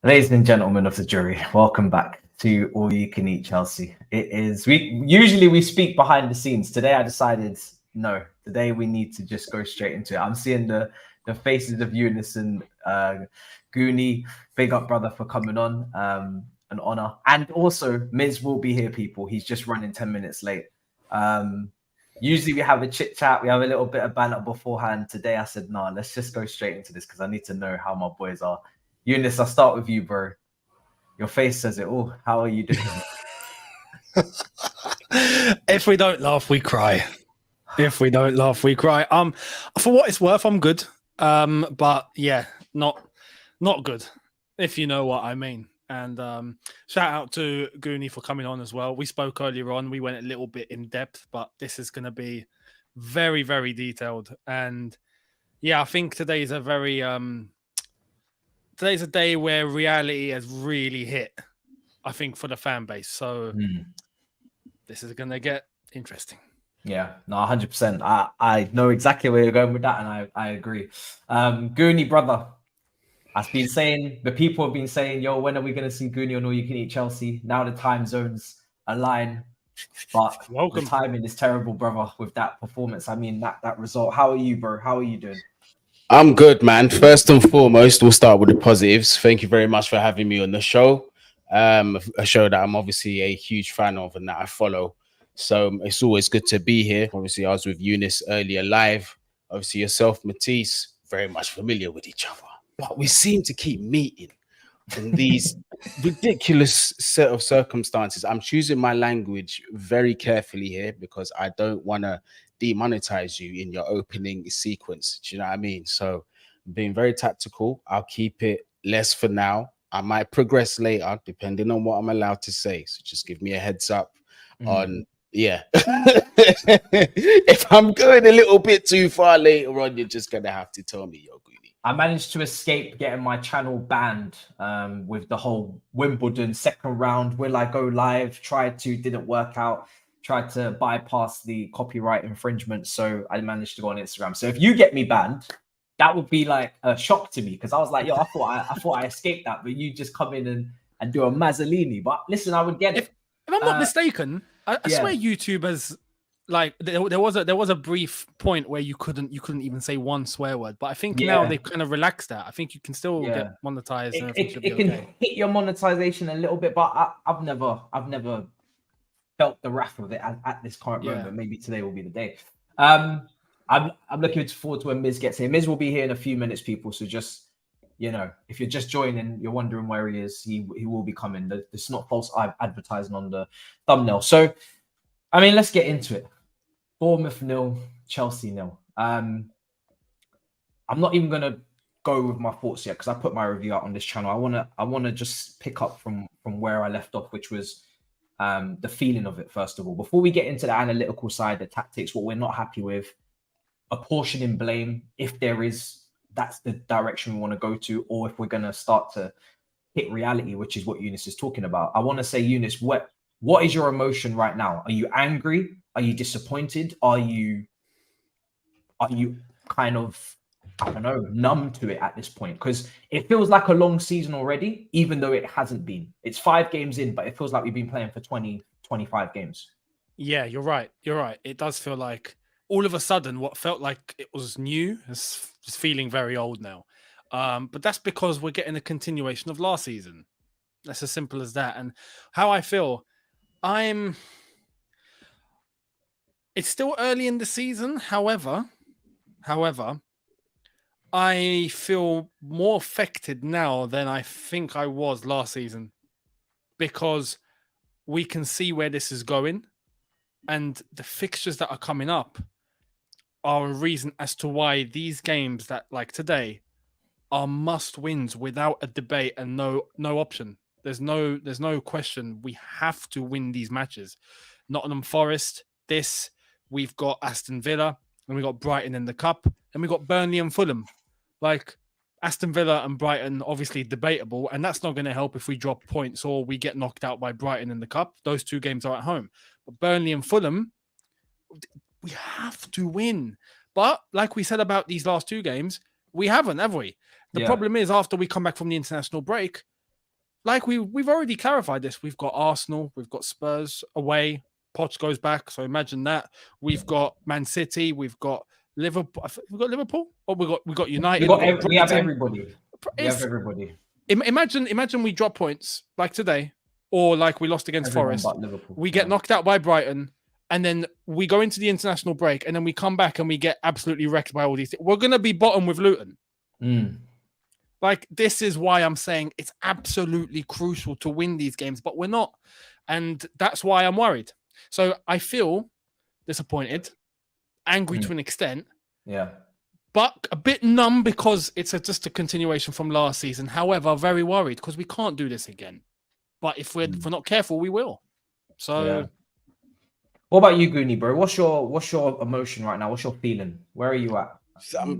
Ladies and gentlemen of the jury, welcome back to All You Can Eat Chelsea. We speak behind the scenes. Today I decided no. Today we need to just go straight into it. I'm seeing the faces of Younes and Guni. Big up, brother, for coming on. An honor. And also Miz will be here, people. He's just running 10 minutes late. Usually we have a chit chat, we have a little bit of banter beforehand. Today I said, nah, let's just go straight into this because I need to know how my boys are. Younes, I'll start with you, bro. Your face says it all. How are you doing? If we don't laugh, we cry. If we don't laugh, we cry. For what it's worth, I'm good. But yeah, not good, if you know what I mean. And shout out to Guni for coming on as well. We spoke earlier on. We went a little bit in depth, but this is going to be very, very detailed. And yeah, I think today is a very today's a day where reality has really hit, I think, for the fan base. So this is going to get interesting. Yeah, no, 100%. I know exactly where you're going with that, and I agree. Guni, brother, the people have been saying, yo, when are we going to see Guni on All You Can Eat Chelsea? Now the time zones align, but the timing is terrible, brother, with that performance. I mean, that result. How are you, bro? How are you doing? I'm good, man. First and foremost, we'll start with the positives. Thank you very much for having me on the show. A show that I'm obviously a huge fan of and that I follow. So it's always good to be here. Obviously, I was with Younes earlier live. Obviously, yourself, Matisse, very much familiar with each other. But we seem to keep meeting in these ridiculous set of circumstances. I'm choosing my language very carefully here because I don't want to demonetize you in your opening sequence. Do you know what I mean? So I'm being very tactical. I'll keep it less for now. I might progress later depending on what I'm allowed to say. So just give me a heads up on, yeah. If I'm going a little bit too far later on, you're just going to have to tell me, yo, Guni. I managed to escape getting my channel banned with the whole Wimbledon second round. Will I go live? Didn't work out. Tried to bypass the copyright infringement, so I managed to go on Instagram. So if you get me banned, that would be like a shock to me because I was like, yo, I thought I escaped that, but you just come in and do a Mazzolini. But listen, I would get it. If I'm not mistaken, I swear YouTube has like there was a brief point where you couldn't even say one swear word, but I think now they've kind of relaxed that. I think you can still get monetized. It can hit your monetization a little bit, but I've never felt the wrath of it at this current moment. Maybe today will be the day. I'm looking forward to when Miz gets here. Miz will be here in a few minutes, people. So just, you know, if you're just joining, you're wondering where he is, he will be coming. There's not false advertising on the thumbnail. So, I mean, let's get into it. Bournemouth 0, Chelsea 0. I'm not even gonna go with my thoughts yet because I put my review out on this channel. I wanna just pick up from where I left off, which was the feeling of it, first of all. Before we get into the analytical side, the tactics, what we're not happy with, apportioning blame, if there is, that's the direction we want to go to, or if we're going to start to hit reality, which is what Younes is talking about. I want to say, Younes, what is your emotion right now? Are you angry? Are you disappointed? Are you kind of, I don't know, numb to it at this point? Because it feels like a long season already, even though it hasn't been. It's 5 games in, but it feels like we've been playing for 20, 25 games. Yeah, you're right. It does feel like all of a sudden what felt like it was new is just feeling very old now. But that's because we're getting a continuation of last season. That's as simple as that. And how I feel, it's still early in the season. However, I feel more affected now than I think I was last season because we can see where this is going and the fixtures that are coming up are a reason as to why these games that like today are must wins without a debate and no option. There's no question. We have to win these matches. Nottingham Forest, we've got Aston Villa, and we got Brighton in the Cup, and we got Burnley and Fulham. Like Aston Villa and Brighton, obviously debatable, and that's not going to help if we drop points or we get knocked out by Brighton in the Cup. Those 2 games are at home. But Burnley and Fulham, we have to win. But like we said about these last 2 games, we haven't, have we? The problem is after we come back from the international break, like we've already clarified this. We've got Arsenal, we've got Spurs away. Poch goes back, so imagine that. We've got Man City, we've got Liverpool. We've got Liverpool, or we got United. We have everybody. We have everybody. Imagine we drop points like today, or like we lost against Everyone Forest. but Liverpool. We get knocked out by Brighton, and then we go into the international break, and then we come back and we get absolutely wrecked by all these things. We're gonna be bottom with Luton. Like, this is why I'm saying it's absolutely crucial to win these games, but we're not, and that's why I'm worried. So I feel disappointed, angry to an extent, but a bit numb because it's just a continuation from last season. However, very worried because we can't do this again. But if we're not careful, we will. So, what about you, Guni, bro? What's your emotion right now? What's your feeling? Where are you at? I'm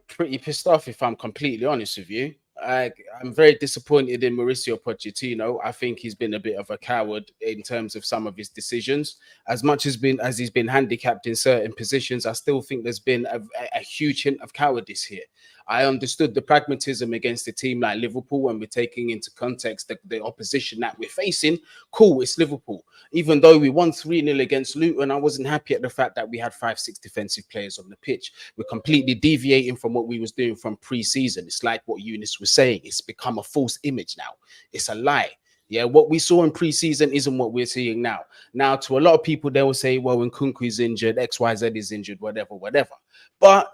pretty pissed off, if I'm completely honest with you. I'm very disappointed in Mauricio Pochettino. I think he's been a bit of a coward in terms of some of his decisions. As much as he's been handicapped in certain positions, I still think there's been a huge hint of cowardice here. I understood the pragmatism against a team like Liverpool when we're taking into context the opposition that we're facing. Cool, it's Liverpool. Even though we won 3-0 against Luton, I wasn't happy at the fact that we had 5-6 defensive players on the pitch. We're completely deviating from what we was doing from pre-season. It's like what Younes was saying. It's become a false image now. It's a lie. Yeah, what we saw in pre-season isn't what we're seeing now. Now, to a lot of people, they will say, well, when Nkunku is injured, XYZ is injured, whatever. But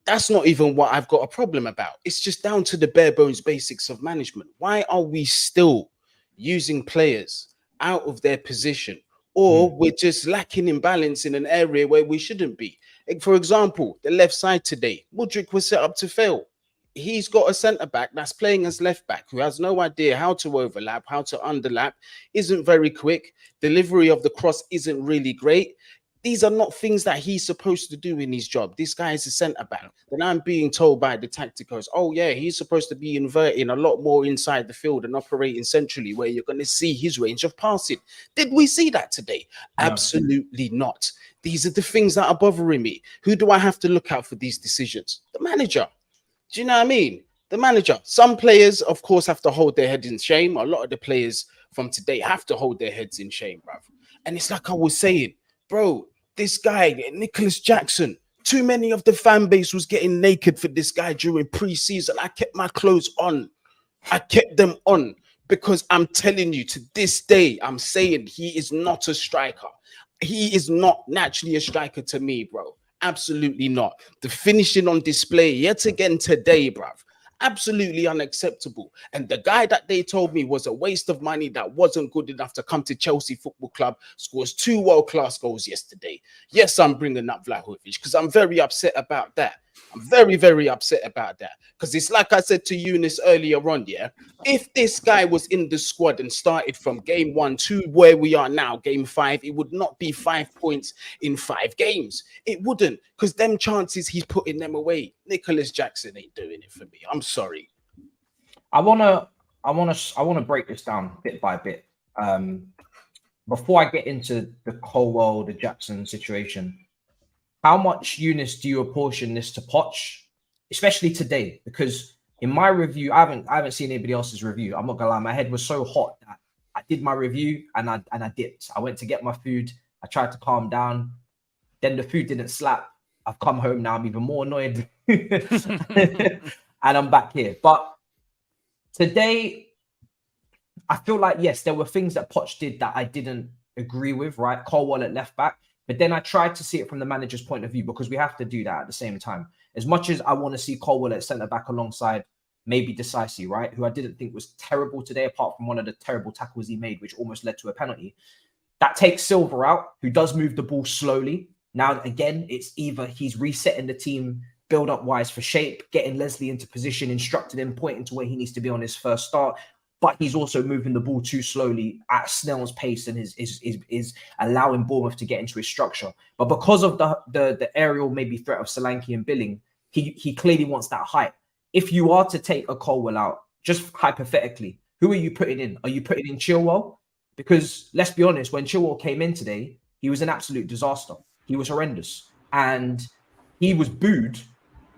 that's not even what I've got a problem about. It's just down to the bare bones basics of management. Why are we still using players out of their position, or we're just lacking imbalance in an area where we shouldn't be? Like, for example, the left side today, Mudryk was set up to fail. He's got a centre back that's playing as left back who has no idea how to overlap, how to underlap, isn't very quick. Delivery of the cross isn't really great. These are not things that he's supposed to do in his job. This guy is a centre back. Then I'm being told by the tacticals, oh yeah, he's supposed to be inverting a lot more inside the field and operating centrally where you're going to see his range of passing. Did we see that today? No. Absolutely not. These are the things that are bothering me. Who do I have to look out for these decisions? The manager. Do you know what I mean? The manager. Some players, of course, have to hold their heads in shame. A lot of the players from today have to hold their heads in shame, bruv. And it's like I was saying, bro, this guy, Nicholas Jackson, too many of the fan base was getting naked for this guy during pre-season. I kept my clothes on. I kept them on because I'm telling you, to this day, I'm saying he is not a striker. He is not naturally a striker to me, bro. Absolutely not. The finishing on display yet again today, bruv. Absolutely unacceptable. And the guy that they told me was a waste of money, that wasn't good enough to come to Chelsea Football Club, scores 2 world-class goals yesterday. Yes, I'm bringing up Vlahovic because I'm very upset about that. I'm very, very upset about that. Because it's like I said to Younes earlier on, yeah? If this guy was in the squad and started from game 1 to where we are now, game 5, it would not be 5 points in 5 games. It wouldn't, because them chances, he's putting them away. Nicholas Jackson ain't doing it for me. I'm sorry. I wanna break this down bit by bit. Before I get into the Colwell, the Jackson situation, how much, Younes, do you apportion this to Poch, especially today? Because in my review, I haven't seen anybody else's review. I'm not gonna lie, my head was so hot that I did my review and I dipped. I went to get my food. I tried to calm down. Then the food didn't slap. I've come home now. I'm even more annoyed, and I'm back here. But today, I feel like, yes, there were things that Poch did that I didn't agree with. Right, Colwell at left back. But then I tried to see it from the manager's point of view, because we have to do that at the same time. As much as I want to see Colwell at centre-back alongside maybe Decisive, right, who I didn't think was terrible today, apart from one of the terrible tackles he made, which almost led to a penalty. That takes Silva out, who does move the ball slowly. Now, again, it's either he's resetting the team build-up-wise for shape, getting Leslie into position, instructing him, pointing to where he needs to be on his first start, but he's also moving the ball too slowly at snail's pace and is allowing Bournemouth to get into his structure. But because of the aerial maybe threat of Solanke and Billing, he clearly wants that height. If you are to take a Colwell out, just hypothetically, who are you putting in? Are you putting in Chilwell? Because let's be honest, when Chilwell came in today, he was an absolute disaster. He was horrendous. And he was booed.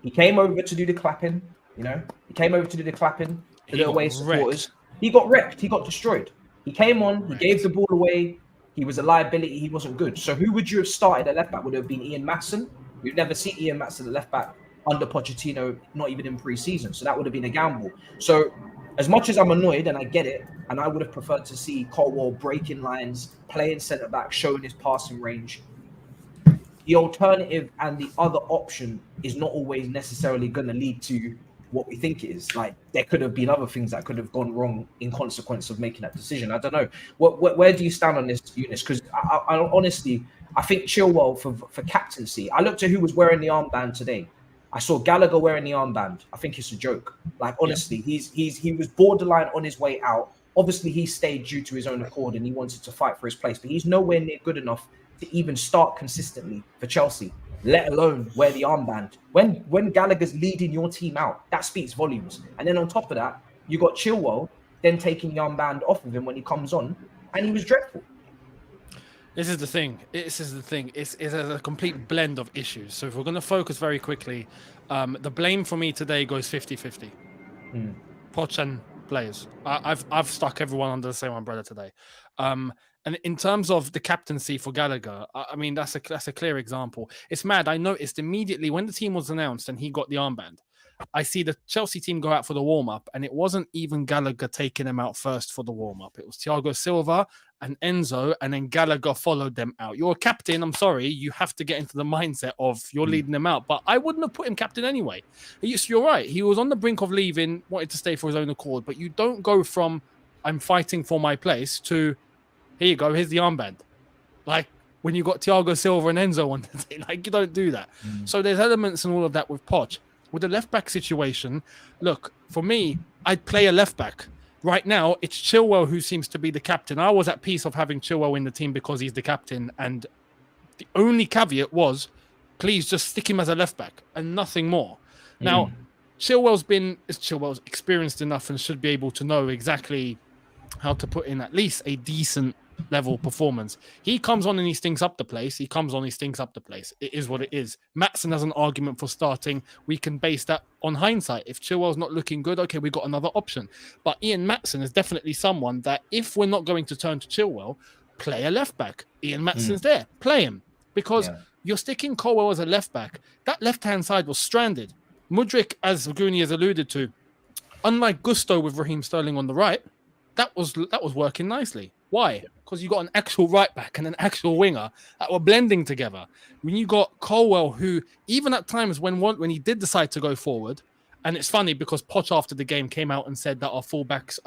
He came over to do the clapping, you know. He came over to do the clapping. to the away supporters. He got wrecked. He got destroyed. He came on. He gave the ball away. He was a liability. He wasn't good. So who would you have started at left back? Would it have been Ian Maatsen? We've never seen Ian Maatsen at left back under Pochettino, not even in pre-season. So that would have been a gamble. So as much as I'm annoyed, and I get it, and I would have preferred to see Colwell breaking lines, playing centre back, showing his passing range. The alternative and the other option is not always necessarily going to lead to what we think it is. Like, there could have been other things that could have gone wrong in consequence of making that decision. I don't know. Where do you stand on this, Younes? Because I honestly, I think Chilwell for captaincy. I looked at who was wearing the armband today. I saw Gallagher wearing the armband. I think it's a joke. Like, honestly, he was borderline on his way out. Obviously, he stayed due to his own accord and he wanted to fight for his place, but he's nowhere near good enough to even start consistently for Chelsea, let alone wear the armband. When Gallagher's leading your team out, that speaks volumes. And then on top of that, you got Chilwell then taking the armband off of him when he comes on, and he was dreadful. This is the thing. It's a complete blend of issues. So if we're going to focus very quickly, the blame for me today goes 50-50. Poch and players. I've stuck everyone under the same umbrella today. And in terms of the captaincy for Gallagher, I mean, that's a clear example. It's mad. I noticed immediately when the team was announced and he got the armband, I see the Chelsea team go out for the warm-up, and it wasn't even Gallagher taking them out first for the warm-up. It was Thiago Silva and Enzo, and then Gallagher followed them out. You're a captain. I'm sorry. You have to get into the mindset of you're leading them out. But I wouldn't have put him captain anyway. You're right. He was on the brink of leaving, wanted to stay for his own accord. But you don't go from I'm fighting for my place to here you go, here's the armband. Like when you got Thiago Silva and Enzo on the team, like you don't do that. So there's elements and all of that with Poch. With the left back situation, look, for me, I'd play a left back. Right now, it's Chilwell who seems to be the captain. I was at peace of having Chilwell in the team because he's the captain. And the only caveat was, please just stick him as a left back and nothing more. Now, Chilwell's experienced enough and should be able to know exactly how to put in at least a decent level performance. He comes on and he stinks up the place. It is what it is. Maatsen has an argument for starting. We can base that on hindsight. If Chilwell's not looking good, okay, we've got another option. But Ian Maatsen is definitely someone that if we're not going to turn to Chilwell, play a left back. Ian Maatsen's there. Play him. Because you're sticking Colwell as a left back. That left-hand side was stranded. Mudryk, as Guni has alluded to, unlike Gusto with Raheem Sterling on the right, that was working nicely. Why? Because you got an actual right back and an actual winger that were blending together. When you got Colwell, who even at times when he did decide to go forward, and it's funny because Poch after the game came out and said that our fullbacks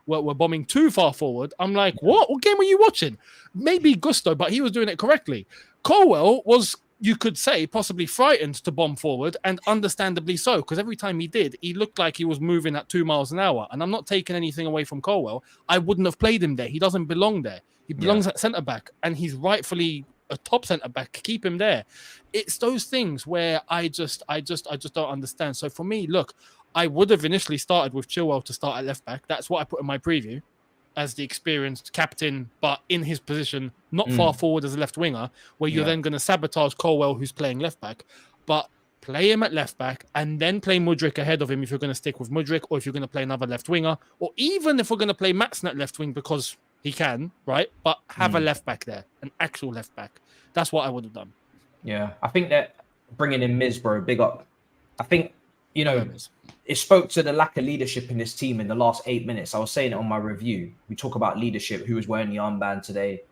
were bombing too far forward. I'm like, what? What game were you watching? Maybe Gusto, but he was doing it correctly. Colwell was, you could say, possibly frightened to bomb forward, and understandably so, because every time he did, he looked like he was moving at 2 miles an hour. And I'm not taking anything away from Colwell. I wouldn't have played him there. He doesn't belong there. He belongs at centre back, and he's rightfully a top centre back. Keep him there. It's those things where I just don't understand. So for me, look, I would have initially started with Chilwell to start at left back. That's what I put in my preview as the experienced captain, but in his position, not far forward as a left winger, where you're then going to sabotage Colwell, who's playing left back. But play him at left back and then play Mudryk ahead of him if you're going to stick with Mudryk, or if you're going to play another left winger, or even if we're going to play Maatsen at left wing because he can, right? But have a left back there, an actual left back. That's what I would have done. Yeah, I think that bringing in Miz, bro, big up. I think, you know, it spoke to the lack of leadership in this team in the last 8 minutes. I was saying it on my review. We talk about leadership, who was wearing the armband today.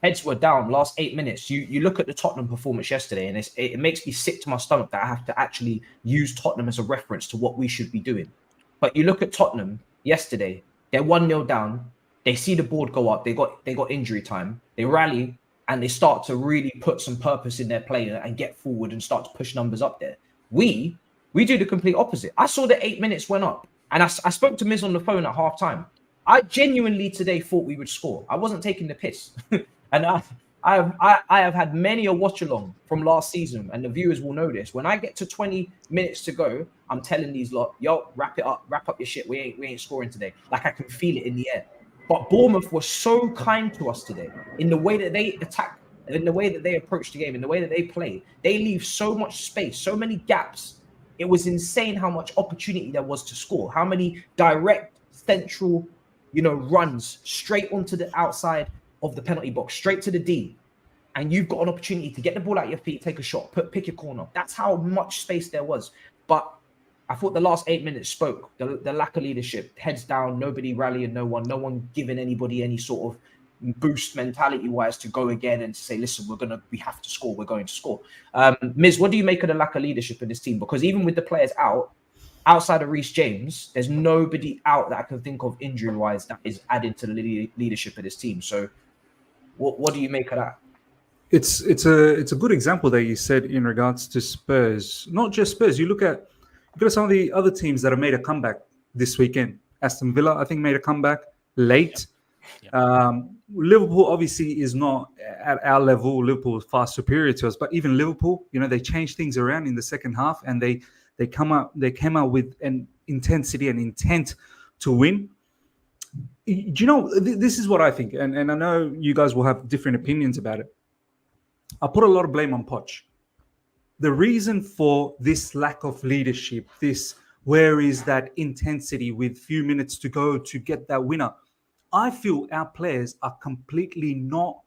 Heads were down last 8 minutes. You look at the Tottenham performance yesterday, and it makes me sick to my stomach that I have to actually use Tottenham as a reference to what we should be doing. But you look at Tottenham yesterday, they're 1-0 down. They see the board go up. They got injury time. They rally and they start to really put some purpose in their play and get forward and start to push numbers up there. We do the complete opposite. I saw the 8 minutes went up, and I spoke to Miz on the phone at half time. I genuinely today thought we would score. I wasn't taking the piss. And I have had many a watch along from last season, and the viewers will know this. When I get to 20 minutes to go, I'm telling these lot, yo, wrap up your shit. We ain't scoring today. Like, I can feel it in the air. But Bournemouth was so kind to us today in the way that they attack, in the way that they approach the game, in the way that they play. They leave so much space, so many gaps it was insane how much opportunity there was to score. How many direct central, runs straight onto the outside of the penalty box, straight to the D. And you've got an opportunity to get the ball out your feet, take a shot, pick your corner. That's how much space there was. But I thought the last 8 minutes spoke. The lack of leadership, heads down, nobody rallying, no one giving anybody any sort of boost mentality-wise to go again and to say, listen, we have to score, we're going to score. Miz, what do you make of the lack of leadership in this team? Because even with the players outside of Reece James, there's nobody out that I can think of injury-wise that is adding to the leadership of this team. So what do you make of that? It's a good example that you said in regards to Spurs. Not just Spurs. You look at some of the other teams that have made a comeback this weekend. Aston Villa, I think, made a comeback late. Yeah. Liverpool obviously is not at our level. Liverpool is far superior to us, but even Liverpool, they changed things around in the second half, and they came out with an intensity and intent to win. This is what I think, and I know you guys will have different opinions about it. I put a lot of blame on Poch. The reason for this lack of leadership, where is that intensity with few minutes to go to get that winner? I feel our players are completely not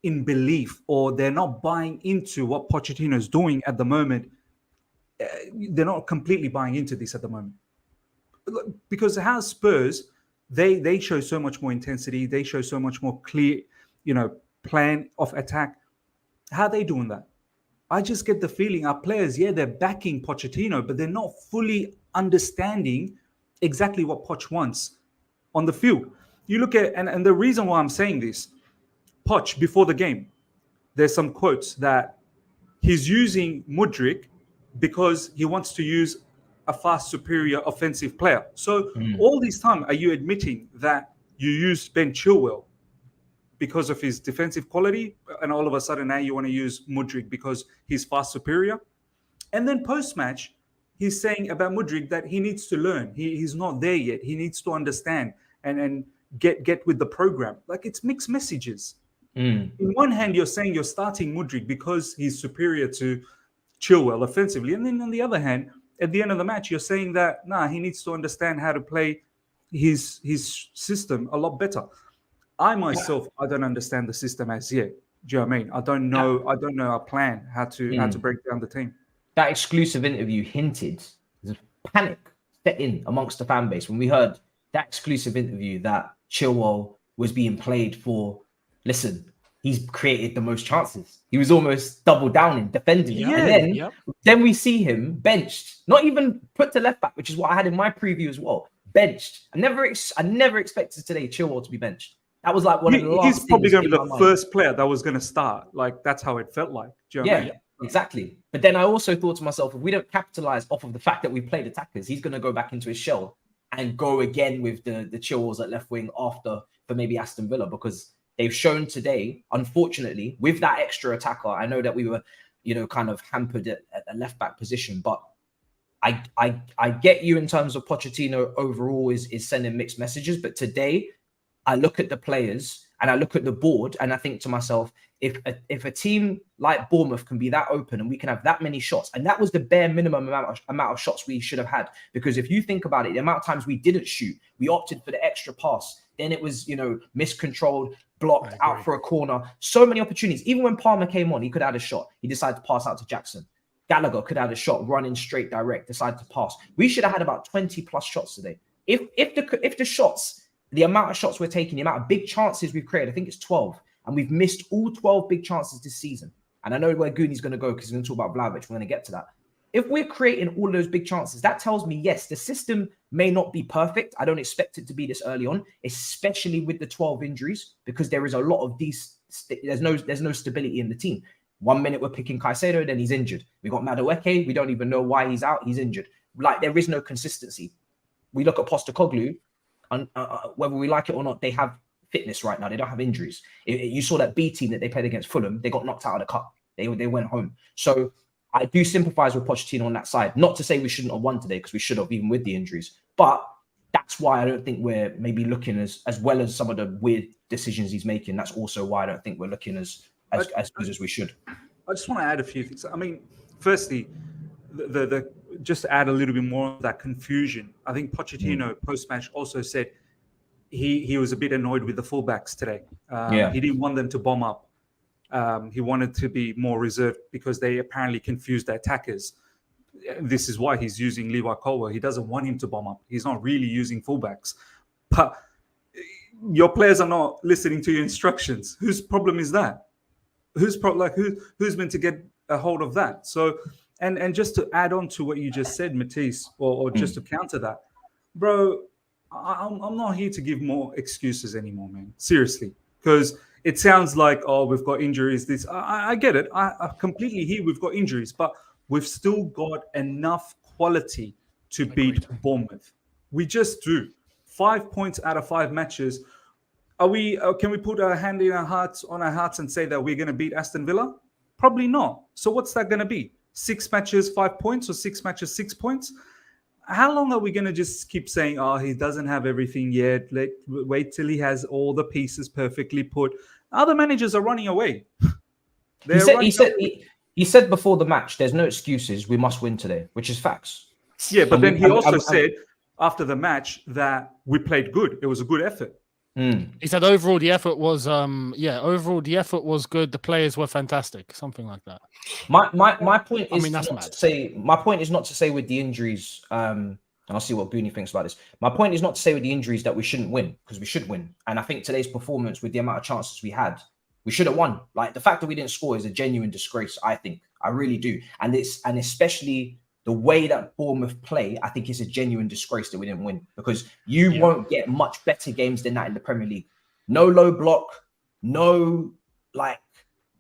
in belief, or they're not buying into what Pochettino is doing at the moment. They're not completely buying into this at the moment. Because how Spurs, they show so much more intensity. They show so much more clear, plan of attack. How are they doing that? I just get the feeling our players, they're backing Pochettino, but they're not fully understanding exactly what Poch wants on the field. You look at, and the reason why I'm saying this, Poch, before the game, there's some quotes that he's using Mudryk because he wants to use a far superior offensive player. So all this time, are you admitting that you used Ben Chilwell because of his defensive quality, and all of a sudden now you want to use Mudryk because he's far superior? And then post-match, he's saying about Mudryk that he needs to learn. He's not there yet. He needs to understand and get with the program. Like, it's mixed messages. In one hand, you're saying you're starting Mudryk because he's superior to Chilwell offensively. And then on the other hand, at the end of the match, you're saying that, he needs to understand how to play his system a lot better. I myself, I don't understand the system as yet. Do you know what I mean? I don't know a plan how to break down the team. That exclusive interview hinted there's a panic set in amongst the fan base when we heard that exclusive interview that Chilwell was being played for. Listen, he's created the most chances. He was almost double down in defending. And then we see him benched, not even put to left back, which is what I had in my preview as well. Benched. I never expected today Chilwell to be benched. That was like one of the last. He's probably going to be the first player that was going to start. Like, that's how it felt like. Do you know what I mean? Exactly. But then I also thought to myself, if we don't capitalize off of the fact that we played attackers, he's going to go back into his shell and go again with the Chilwells at left wing after for maybe Aston Villa, because they've shown today, unfortunately, with that extra attacker. I know that we were, kind of hampered at the left back position, but I get you in terms of Pochettino overall is sending mixed messages. But today, I look at the players and I look at the board and I think to myself, if a team like Bournemouth can be that open and we can have that many shots, and that was the bare minimum amount of shots we should have had. Because if you think about it, the amount of times we didn't shoot, we opted for the extra pass. Then it was, miscontrolled, blocked, out for a corner. So many opportunities. Even when Palmer came on, he could have had a shot. He decided to pass out to Jackson. Gallagher could have had a shot, running straight direct, decided to pass. We should have had about 20 plus shots today. If the shots, the amount of shots we're taking, the amount of big chances we've created, I think it's 12. And we've missed all 12 big chances this season. And I know where Guni's going to go because he's going to talk about Vlahovic. We're going to get to that. If we're creating all of those big chances, that tells me, yes, the system may not be perfect. I don't expect it to be this early on, especially with the 12 injuries, because there is a lot of these. There's no stability in the team. 1 minute we're picking Caicedo, then he's injured. We got Madueke. We don't even know why he's out. He's injured. Like, there is no consistency. We look at Postecoglou, and whether we like it or not, they have fitness right now. They don't have injuries. You saw that B team that they played against Fulham. They got knocked out of the cup. They went home. So I do sympathize with Pochettino on that side. Not to say we shouldn't have won today, because we should have, even with the injuries. But that's why I don't think we're maybe looking as well as some of the weird decisions he's making. That's also why I don't think we're looking as good as we should. I just want to add a few things. I mean, firstly, the just to add a little bit more of that confusion, I think Pochettino post-match also said he was a bit annoyed with the fullbacks today. He didn't want them to bomb up. He wanted to be more reserved because they apparently confused the attackers. This is why he's using Levi Colwill. He doesn't want him to bomb up. He's not really using fullbacks. But your players are not listening to your instructions. Whose problem is that? Who's meant to get a hold of that? So, and just to add on to what you just said, Matisse, or just to counter that, bro, I'm not here to give more excuses anymore, man. Seriously, because it sounds like, oh, we've got injuries. I get it. I completely hear we've got injuries, but we've still got enough quality to beat Bournemouth. We just do. 5 points out of 5 matches. Are we? Can we put our hand on our hearts and say that we're going to beat Aston Villa? Probably not. So what's that going to be? 6 matches, 5 points, or 6 matches, 6 points? How long are we going to just keep saying, oh, he doesn't have everything yet. Wait till he has all the pieces perfectly put. Other managers are running away. He said before the match, there's no excuses. We must win today, which is facts. Yeah, but then he also said after the match that we played good. It was a good effort. He said overall the effort was good. The players were fantastic, something like that. My point is that's not mad. to say. My point is not to say with the injuries. And I'll see what Guni thinks about this. My point is not to say with the injuries that we shouldn't win, because we should win. And I think today's performance, with the amount of chances we had, we should have won. Like, the fact that we didn't score is a genuine disgrace. I think, I really do. And especially the way that Bournemouth play, I think it's a genuine disgrace that we didn't win, because you won't get much better games than that in the Premier League. No low block, no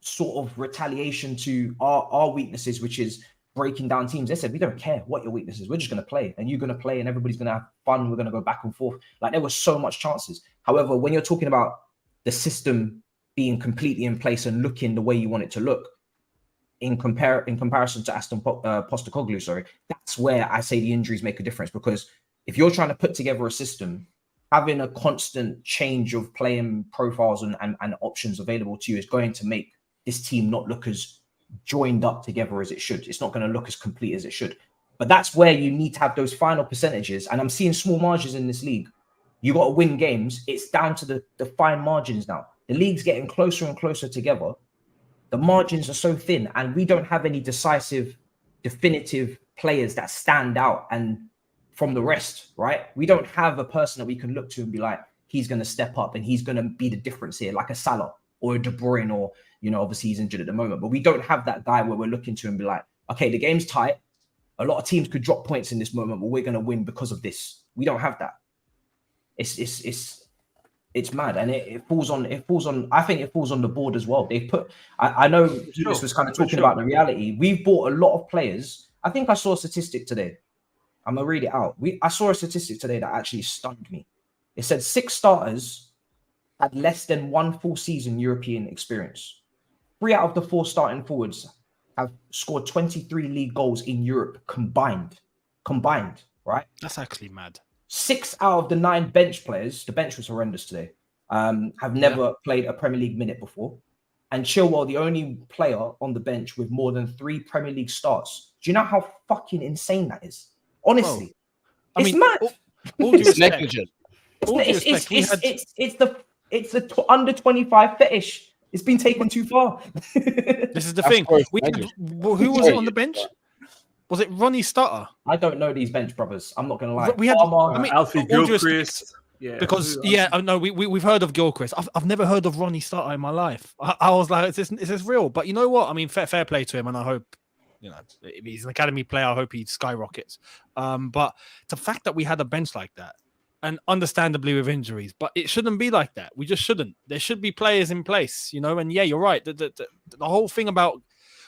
sort of retaliation to our weaknesses, which is breaking down teams. They said, we don't care what your weakness is. We're just going to play, and you're going to play, and everybody's going to have fun. We're going to go back and forth. Like, there were so much chances. However, when you're talking about the system being completely in place and looking the way you want it to look, in comparison to Postecoglou, that's where I say the injuries make a difference. Because if you're trying to put together a system, having a constant change of playing profiles and options available to you is going to make this team not look as joined up together as it should. It's not going to look as complete as it should. But that's where you need to have those final percentages. And I'm seeing small margins in this league. You got to win games. It's down to the fine margins now. The league's getting closer and closer together. The margins are so thin, and we don't have any decisive, definitive players that stand out and from the rest, right? We don't have a person that we can look to and be like, he's going to step up and he's going to be the difference here, like a Salah or a De Bruyne, or, obviously he's injured at the moment, but we don't have that guy where we're looking to and be like, okay, the game's tight. A lot of teams could drop points in this moment, but we're going to win because of this. We don't have that. It's mad, and it falls on. I think it falls on the board as well. They put. I know Younes was kind of talking about the reality. We've bought a lot of players. I think I saw a statistic today. I'm gonna read it out. I saw a statistic today that actually stunned me. It said 6 starters had less than 1 full season European experience. 3 out of the 4 starting forwards have scored 23 league goals in Europe combined. Right? That's actually mad. 6 out of the 9 bench players, the bench was horrendous today, have never played a Premier League minute before. And Chilwell, the only player on the bench with more than 3 Premier League starts. Do you know how fucking insane that is? Honestly, it's mad. It's negligent. It's the under 25 fetish. It's been taken too far. This is the thing. Who was it on the bench? Was it Ronnie Stutter? I don't know these bench brothers. I'm not going to lie. We had Alfie Gilchrist. Yeah, because we've heard of Gilchrist. I've never heard of Ronnie Stutter in my life. I was like, is this real? But you know what? I mean, fair play to him, and I hope, if he's an academy player, I hope he skyrockets. But the fact that we had a bench like that, and understandably with injuries, but it shouldn't be like that. We just shouldn't. There should be players in place, And yeah, you're right. The whole thing about,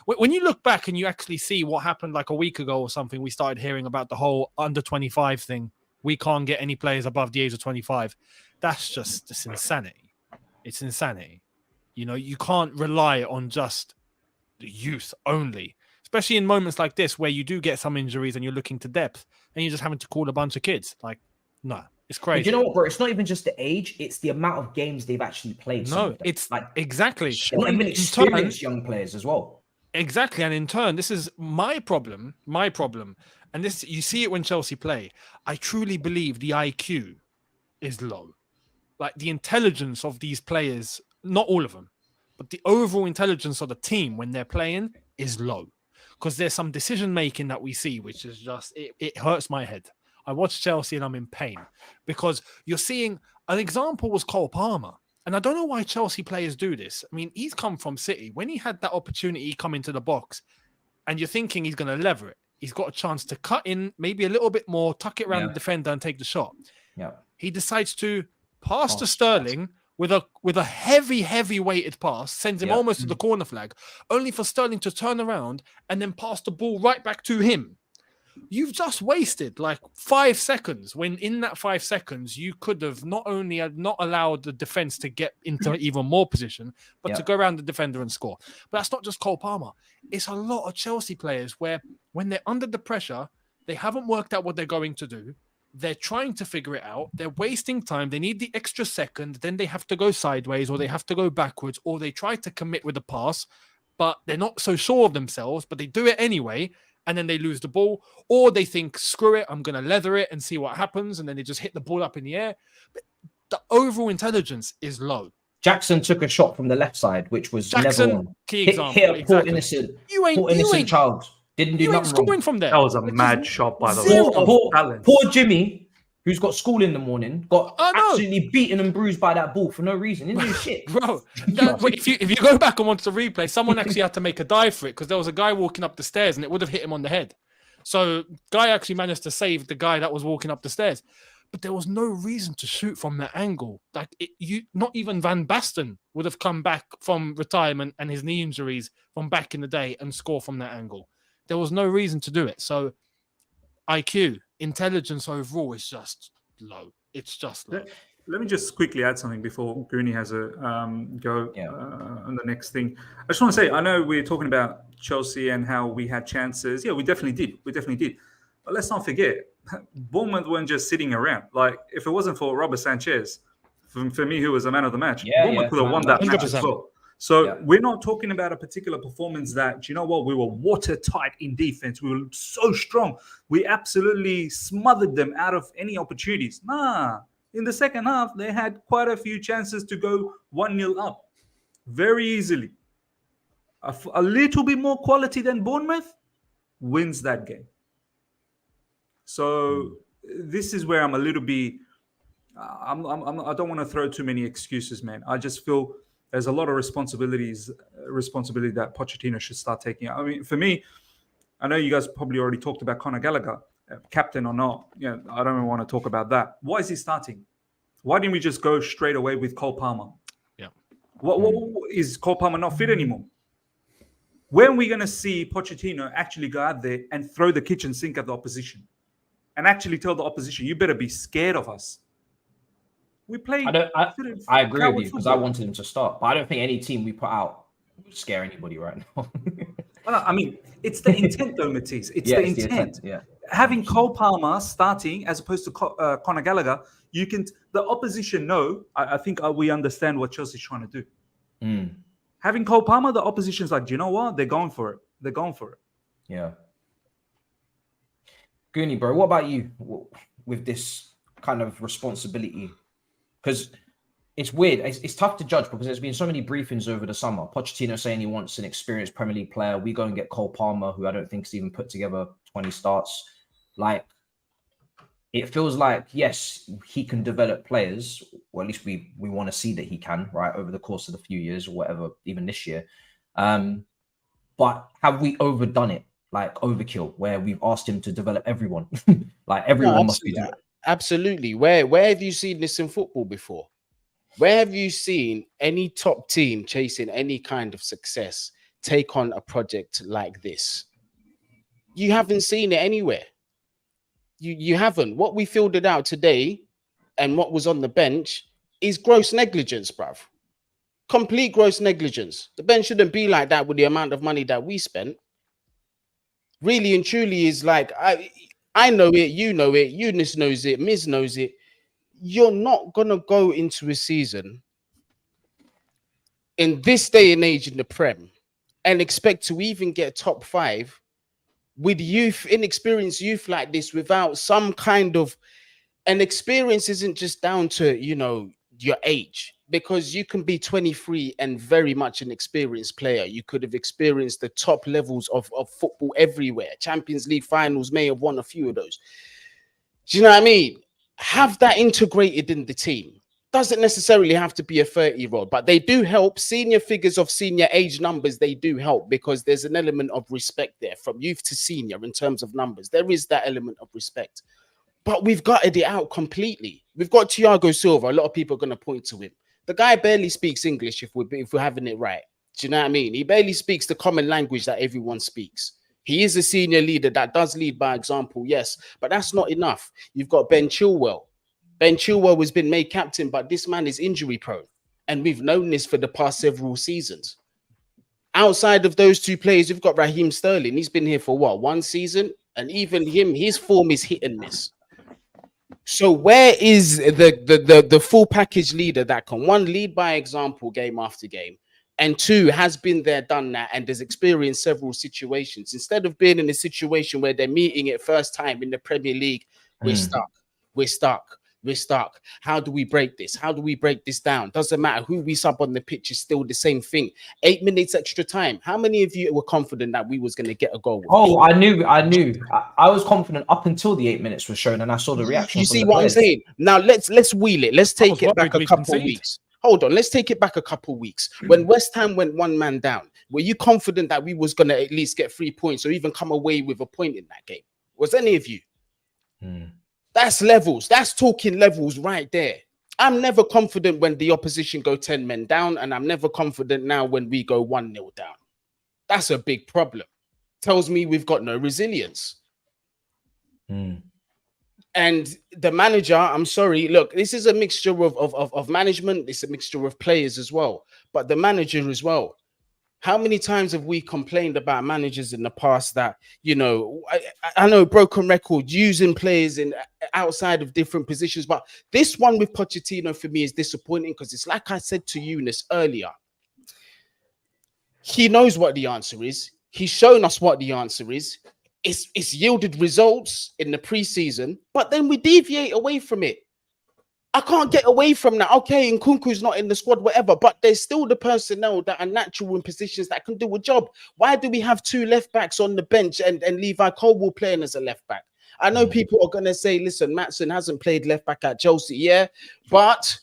when you look back and you actually see what happened like a week ago or something, we started hearing about the whole under 25 thing. We can't get any players above the age of 25. That's insanity. It's insanity. You can't rely on just the youth only, especially in moments like this where you do get some injuries and you're looking to depth and you're just having to call a bunch of kids. Like, no, it's crazy. But you know what, bro? It's not even just the age; it's the amount of games they've actually played. No, it's like exactly. They're not even experienced young players as well. Exactly, and in turn, this is my problem. My problem, and this you see it when Chelsea play. I truly believe the IQ is low. Like the intelligence of these players, not all of them, but the overall intelligence of the team when they're playing is low. Because there's some decision making that we see, which is just it hurts my head. I watch Chelsea and I'm in pain because you're seeing an example was Cole Palmer. And I don't know why Chelsea players do this. I mean, he's come from City. When he had that opportunity come into the box, and you're thinking he's going to lever it, he's got a chance to cut in maybe a little bit more, tuck it around the defender and take the shot. Yeah. He decides to pass to Sterling with a heavy weighted pass, sends him almost to the corner flag, only for Sterling to turn around and then pass the ball right back to him. You've just wasted like 5 seconds when in that 5 seconds you could have not only not allowed the defense to get into even more position, but to go around the defender and score. But that's not just Cole Palmer. It's a lot of Chelsea players where when they're under the pressure, they haven't worked out what they're going to do. They're trying to figure it out. They're wasting time. They need the extra second. Then they have to go sideways or they have to go backwards or they try to commit with a pass, but they're not so sure of themselves, but they do it anyway. And then they lose the ball, or they think, screw it, I'm going to leather it and see what happens. And then they just hit the ball up in the air. But the overall intelligence is low. Jackson took a shot from the left side, which was Jackson, never on. Key example. Hit a poor exactly. innocent, You ain't child. Didn't do you ain't nothing scoring wrong. from there. That was a mad shot, by the way. Poor Jimmy, who's got school in the morning, got absolutely beaten and bruised by that ball for no reason. He didn't do shit. Bro, if you go back and watch the replay, someone actually had to make a dive for it because there was a guy walking up the stairs and it would have hit him on the head. So guy actually managed to save the guy that was walking up the stairs. But there was no reason to shoot from that angle. Like not even Van Basten would have come back from retirement and his knee injuries from back in the day and score from that angle. There was no reason to do it. So IQ, intelligence overall is just low. It's just low. Let me just quickly add something before Guni has a go on the next thing. I just want to say, I know we're talking about Chelsea and how we had chances. Yeah, we definitely did. But let's not forget, Bournemouth weren't just sitting around. Like, if it wasn't for Robert Sanchez, for me, who was the man of the match, Bournemouth could have won that 100%. Match as well. So we're not talking about a particular performance that, do you know what, we were watertight in defense. We were so strong. We absolutely smothered them out of any opportunities. Nah. In the second half, they had quite a few chances to go 1-0 up very easily. A little bit more quality than Bournemouth wins that game. So this is where I'm a little bit. I don't want to throw too many excuses, man. I just feel there's a lot of responsibility that Pochettino should start taking. I mean, for me, I know you guys probably already talked about Conor Gallagher. Captain or not, I don't even want to talk about that. Why is he starting? Why didn't we just go straight away with Cole Palmer? Yeah. What is Cole Palmer not fit anymore? When are we going to see Pochettino actually go out there and throw the kitchen sink at the opposition and actually tell the opposition, you better be scared of us? We played. I agree with you because I wanted him to start, but I don't think any team we put out would scare anybody right now. I mean, it's the intent though, Matisse. It's the intent. Yeah. Having Cole Palmer starting as opposed to Conor Gallagher, the opposition know. I think we understand what Chelsea's trying to do. Having Cole Palmer, the opposition's like, do you know what? They're going for it. Yeah. Guni, bro, what about you with this kind of responsibility? Because it's weird. It's tough to judge because there's been so many briefings over the summer. Pochettino saying he wants an experienced Premier League player. We go and get Cole Palmer, who I don't think's even put together 20 starts. Like, it feels like, yes, he can develop players, or at least we want to see that he can, right, over the course of the few years or whatever, even this year. But have we overdone it? Like overkill, where we've asked him to develop everyone. Like everyone must be doing it. Absolutely. Where have you seen this in football before? Where have you seen any top team chasing any kind of success take on a project like this? You haven't seen it anywhere. You haven't. What we fielded out today and what was on the bench is gross negligence, bruv. Complete gross negligence. The bench shouldn't be like that with the amount of money that we spent. Really and truly is like, I know it, you know it, Younes knows it, Miz knows it. You're not going to go into a season in this day and age in the Prem and expect to even get top 5 with youth, inexperienced youth like this without some kind of, and experience isn't just down to, you know, your age, because you can be 23 and very much an experienced player. You could have experienced the top levels of football everywhere. Champions League finals, may have won a few of those. Do you know what I mean? Have that integrated in the team. Doesn't necessarily have to be a 30-year-old, but they do help. Senior figures of senior age numbers, they do help, because there's an element of respect there from youth to senior in terms of numbers. There is that element of respect. But we've gutted it out completely. We've got Thiago Silva. A lot of people are going to point to him. The guy barely speaks English if we're having it right. Do you know what I mean? He barely speaks the common language that everyone speaks. He is a senior leader that does lead by example, yes, but that's not enough. You've got Ben Chilwell. Ben Chilwell has been made captain, but this man is injury prone. And we've known this for the past several seasons. Outside of those two players, you've got Raheem Sterling. He's been here for what, 1 season? And even him, his form is hit and miss. So where is the full package leader that can, 1, lead by example game after game, and 2, has been there, done that, and has experienced several situations? Instead of being in a situation where they're meeting it first time in the Premier League, we're stuck. How do we break this? How do we break this down? Doesn't matter who we sub on the pitch, is still the same thing. 8 minutes extra time. How many of you were confident that we was going to get a goal? Oh, I knew. I was confident up until the 8 minutes was shown, and I saw the reaction. You see what I'm saying? Now let's wheel it. Let's take it back a couple of weeks. Hold on, let's take it back a couple of weeks. When West Ham went 1 man down, were you confident that we was going to at least get 3 points or even come away with a point in that game? Was any of you? That's levels. That's talking levels right there. I'm never confident when the opposition go 10 men down, and I'm never confident now when we go 1-0 down. That's a big problem. Tells me we've got no resilience. And the manager, I'm sorry, look, this is a mixture of management. It's a mixture of players as well, but the manager as well. How many times have we complained about managers in the past that, you know, I know, broken record, using players in outside of different positions, but this one with Pochettino for me is disappointing, because it's like I said to Younes earlier. He knows what the answer is. He's shown us what the answer is. It's yielded results in the preseason, but then we deviate away from it. I can't get away from that. Okay, Nkunku's not in the squad, whatever, but there's still the personnel that are natural in positions that can do a job. Why do we have 2 left backs on the bench and Levi Colwill playing as a left back? I know people are going to say, listen, Maatsen hasn't played left back at Chelsea, yeah, but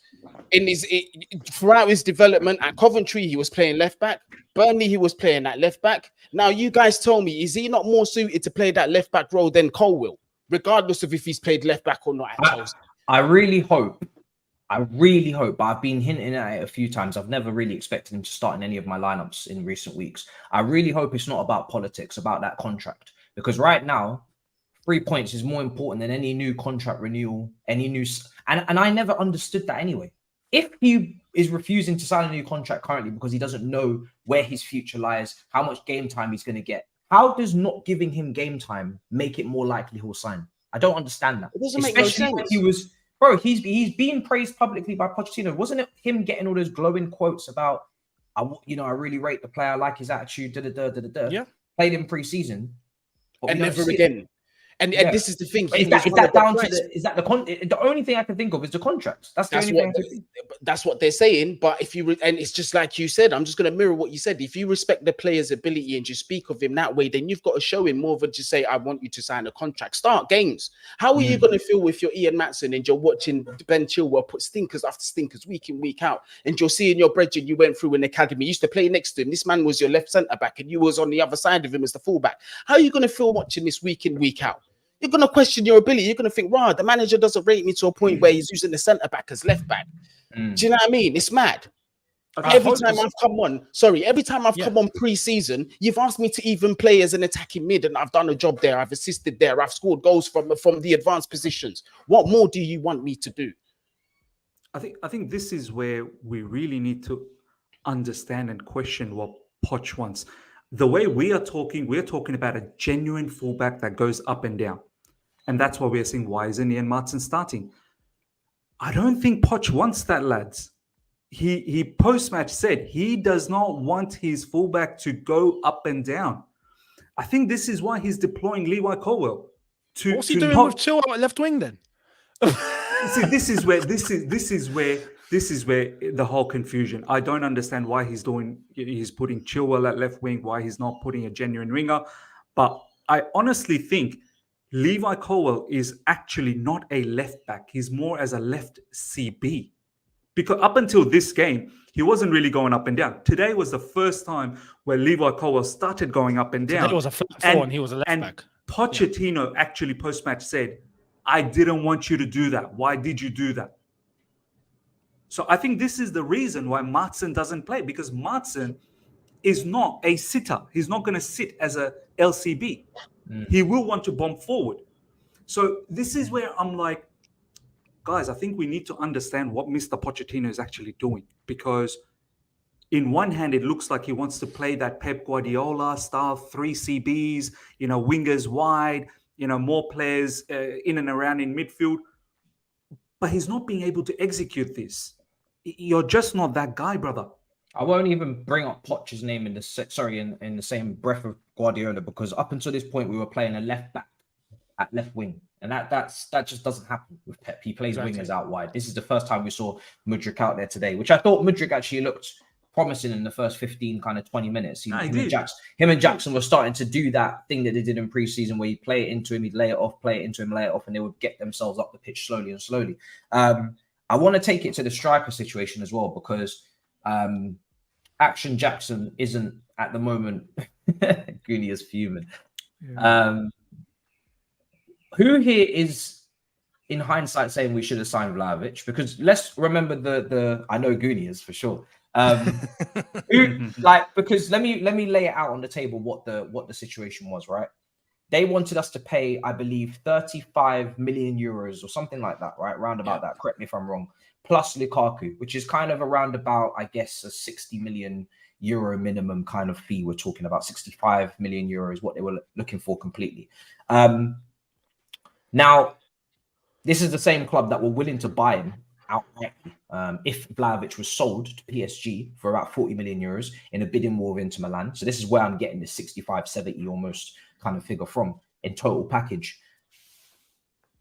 throughout his development at Coventry, he was playing left back. Burnley, he was playing at left back. Now, you guys tell me, is he not more suited to play that left back role than Colwill, regardless of if he's played left back or not at Chelsea? I really hope, but I've been hinting at it a few times. I've never really expected him to start in any of my lineups in recent weeks. I really hope it's not about politics, about that contract, because right now, 3 points is more important than any new contract renewal, any new. And I never understood that anyway. If he is refusing to sign a new contract currently because he doesn't know where his future lies, how much game time he's going to get, how does not giving him game time make it more likely he'll sign? I don't understand that. It doesn't make no sense. When he was, bro, he's being praised publicly by Pochettino. Wasn't it him getting all those glowing quotes about, I really rate the player, I like his attitude, Yeah. Played him pre-season. And never again. And this is the thing. Is that down to the only thing I can think of is the contracts. That's the only thing I can think. That's what they're saying. But if you and it's just like you said, I'm just going to mirror what you said. If you respect the player's ability and you speak of him that way, then you've got to show him more than just say, I want you to sign a contract. Start games. How are you going to feel if you're Ian Maatsen and you're watching Ben Chilwell put stinkers after stinkers week in, week out, and you're seeing your brethren you went through an academy, you used to play next to him. This man was your left centre back and you was on the other side of him as the fullback. How are you going to feel watching this week in, week out? You're going to question your ability. You're going to think, wow, the manager doesn't rate me to a point where he's using the centre back as left back. Do you know what I mean? It's mad. Every time I've come on pre-season, you've asked me to even play as an attacking mid, and I've done a job there. I've assisted there. I've scored goals from the advanced positions. What more do you want me to do? I think this is where we really need to understand and question what Poch wants. The way we're talking about a genuine fullback that goes up and down. And that's why we're saying, why isn't Ian Maatsen starting? I don't think Poch wants that, lads. he post-match said he does not want his fullback to go up and down. I think this is why he's deploying Levi Colwill. What's he doing with Chilwell at left wing then? See, this is where the whole confusion. I don't understand why he's putting Chilwell at left wing, why he's not putting a genuine winger. But I honestly think Levi Colwill is actually not a left back. He's more as a left CB. Because up until this game, he wasn't really going up and down. Today was the first time where Levi Colwill started going up and down. Today was a flat four and he was a left back. Pochettino actually post-match said, I didn't want you to do that. Why did you do that? So I think this is the reason why Maatsen doesn't play, because Maatsen is not a sitter. He's not going to sit as a LCB. He will want to bomb forward. So this is where I'm like, guys, I think we need to understand what Mr. Pochettino is actually doing, because in one hand, it looks like he wants to play that Pep Guardiola style, 3 CBs, wingers wide, more players in and around in midfield. But he's not being able to execute this. You're just not that guy, brother. I won't even bring up Poch's name in the same breath of Guardiola, because up until this point we were playing a left back at left wing, and that just doesn't happen with Pep. He plays wingers out wide. This is the first time we saw Mudryk out there today, which I thought Mudryk actually looked promising in the first 15 kind of 20 minutes. Him and Jackson were starting to do that thing that they did in preseason, where you play it into him, he'd lay it off, play it into him, lay it off, and they would get themselves up the pitch slowly and slowly. I want to take it to the striker situation as well, because Action Jackson isn't at the moment. Guni is fuming. Yeah. Who here is, in hindsight, saying we should have signed Vlahovic? Because let's remember the I know Guni is for sure. Because let me lay it out on the table what the situation was, right? They wanted us to pay, I believe, 35 million euros or something like that, right? Round about that. Correct me if I'm wrong. Plus Lukaku, which is kind of around about, I guess, a 60 million euro minimum kind of fee. We're talking about 65 million euros, what they were looking for completely. Now, this is the same club that were willing to buy him outright if Vlahovic was sold to PSG for about 40 million euros in a bidding war with Inter Milan. So this is where I'm getting the 65, 70 almost kind of figure from in total package.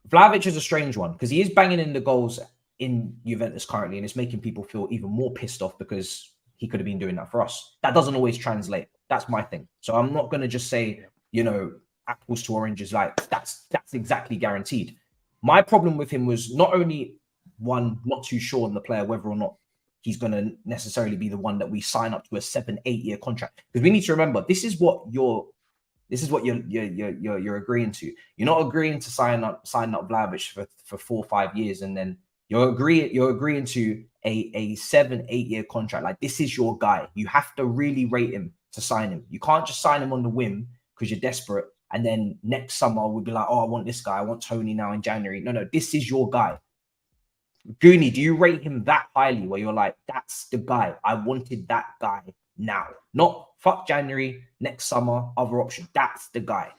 Vlahovic is a strange one because he is banging in the goals in Juventus currently, and it's making people feel even more pissed off because he could have been doing that for us. That doesn't always translate. That's my thing. So I'm not going to just say, apples to oranges, like that's exactly guaranteed. My problem with him was not only one, not too sure on the player whether or not he's going to necessarily be the one that we sign up to a 7-8 year contract, because we need to remember this is what you're agreeing to. You're not agreeing to sign up Vlahovic for 4 or 5 years, and then you're agreeing to a 7-8 year contract. Like, this is your guy. You have to really rate him to sign him. You can't just sign him on the whim because you're desperate, and then next summer we'll be like, oh, I want this guy. I want Tony now in January. No, this is your guy. Guni, do you rate him that highly where you're like, that's the guy? I wanted that guy now. Not fuck January, next summer, other option. That's the guy.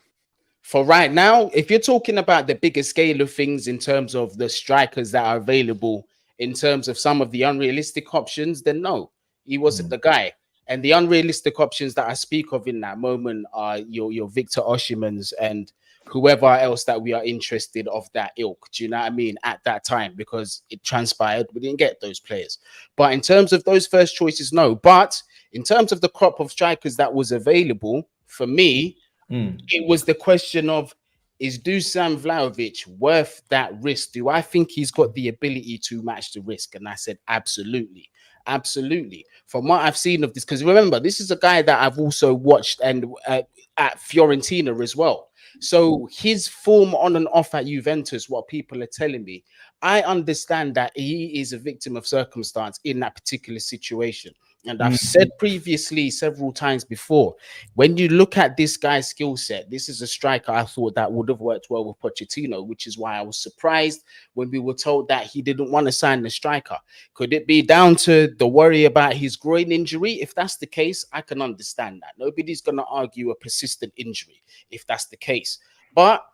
For right now, if you're talking about the bigger scale of things in terms of the strikers that are available, in terms of some of the unrealistic options, then no, he wasn't the guy. And the unrealistic options that I speak of in that moment are your Victor Osimhen's and whoever else that we are interested of that ilk. Do you know what I mean? At that time, because it transpired, we didn't get those players. But in terms of those first choices, no. But in terms of the crop of strikers that was available, for me, it was the question of, is Dusan Vlahovic worth that risk? Do I think he's got the ability to match the risk? And I said, absolutely. Absolutely. From what I've seen of this, because remember, this is a guy that I've also watched and at Fiorentina as well. So his form on and off at Juventus, what people are telling me, I understand that he is a victim of circumstance in that particular situation. And I've said previously several times before, when you look at this guy's skill set, this is a striker I thought that would have worked well with Pochettino, which is why I was surprised when we were told that he didn't want to sign the striker. Could it be down to the worry about his groin injury? If that's the case, I can understand that. Nobody's going to argue a persistent injury if that's the case. But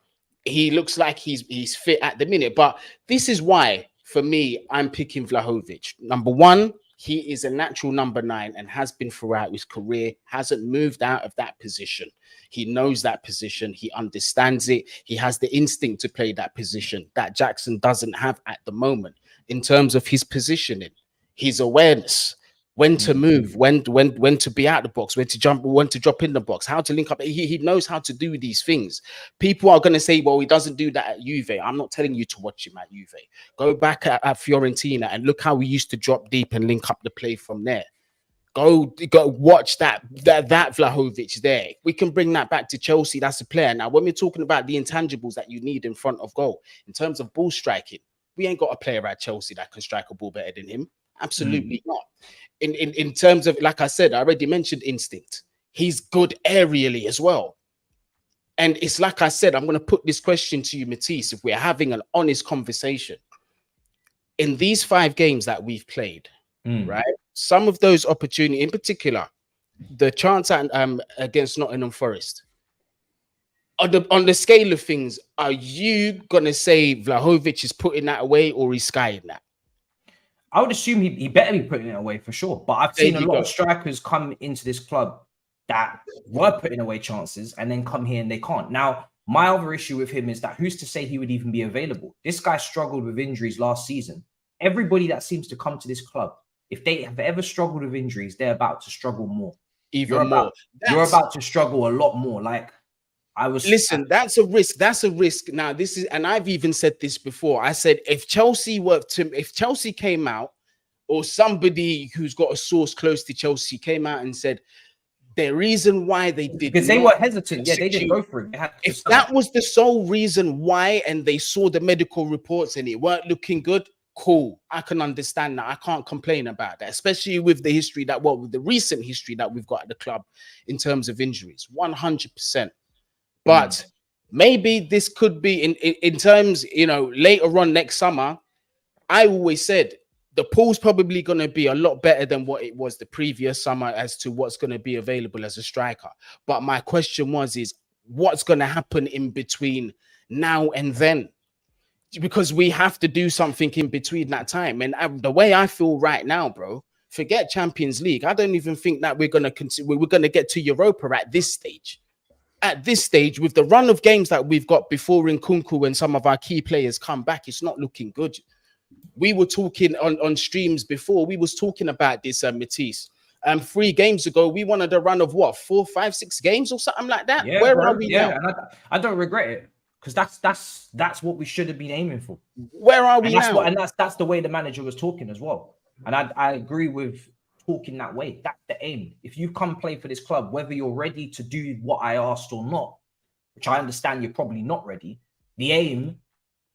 he looks like he's fit at the minute. But this is why, for me, I'm picking Vlahovic. Number one, He is a natural number 9 and has been throughout his career, hasn't moved out of that position. He knows that position. He understands it. He has the instinct to play that position that Jackson doesn't have at the moment in terms of his positioning, his awareness, when to move, when to be out the box, when to jump, when to drop in the box, how to link up. He knows how to do these things. People are going to say, well, he doesn't do that at Juve. I'm not telling you to watch him at Juve. Go back at Fiorentina and look how we used to drop deep and link up the play from there. Go watch that Vlahovic there. We can bring that back to Chelsea. That's a player. Now, when we're talking about the intangibles that you need in front of goal, in terms of ball striking, we ain't got a player at Chelsea that can strike a ball better than him. Absolutely not. In terms of, like I said, I already mentioned instinct. He's good aerially as well. And it's like I said, I'm going to put this question to you, Matisse, if we're having an honest conversation. In these 5 games that we've played, right? Some of those opportunities, in particular, the chance against Nottingham Forest, on the scale of things, are you going to say Vlahovic is putting that away or he's skying that? I would assume he better be putting it away for sure. But I've seen a lot of strikers come into this club that were putting away chances and then come here and they can't. Now, my other issue with him is that who's to say he would even be available? This guy struggled with injuries last season. Everybody that seems to come to this club, if they have ever struggled with injuries, they're about to struggle more. You're about to struggle a lot more. Like, that's a risk. That's a risk. Now, this is, and I've even said this before. I said if Chelsea came out, or somebody who's got a source close to Chelsea came out and said the reason why they did, because they were hesitant. Yeah, they didn't go for it. If that was the sole reason why, and they saw the medical reports and it weren't looking good, cool. I can understand that. I can't complain about that, especially with the history with the recent history that we've got at the club in terms of injuries. 100%. But maybe this could be in terms, later on next summer. I always said the pool's probably going to be a lot better than what it was the previous summer as to what's going to be available as a striker. But my question is what's going to happen in between now and then? Because we have to do something in between that time. And the way I feel right now, bro, forget Champions League. I don't even think that we're going to get to Europa at this stage. At this stage, with the run of games that we've got before Nkunku and some of our key players come back, it's not looking good. We were talking on streams before. We was talking about this, Matisse. 3 games ago, we wanted a run of 4, 5, 6 games or something like that. Yeah, where are we now? And I don't regret it because that's what we should have been aiming for. Where are we now? And that's the way the manager was talking as well. And I agree with talking that way. That's the aim. If you come play for this club, whether you're ready to do what I asked or not, which I understand you're probably not ready, the aim,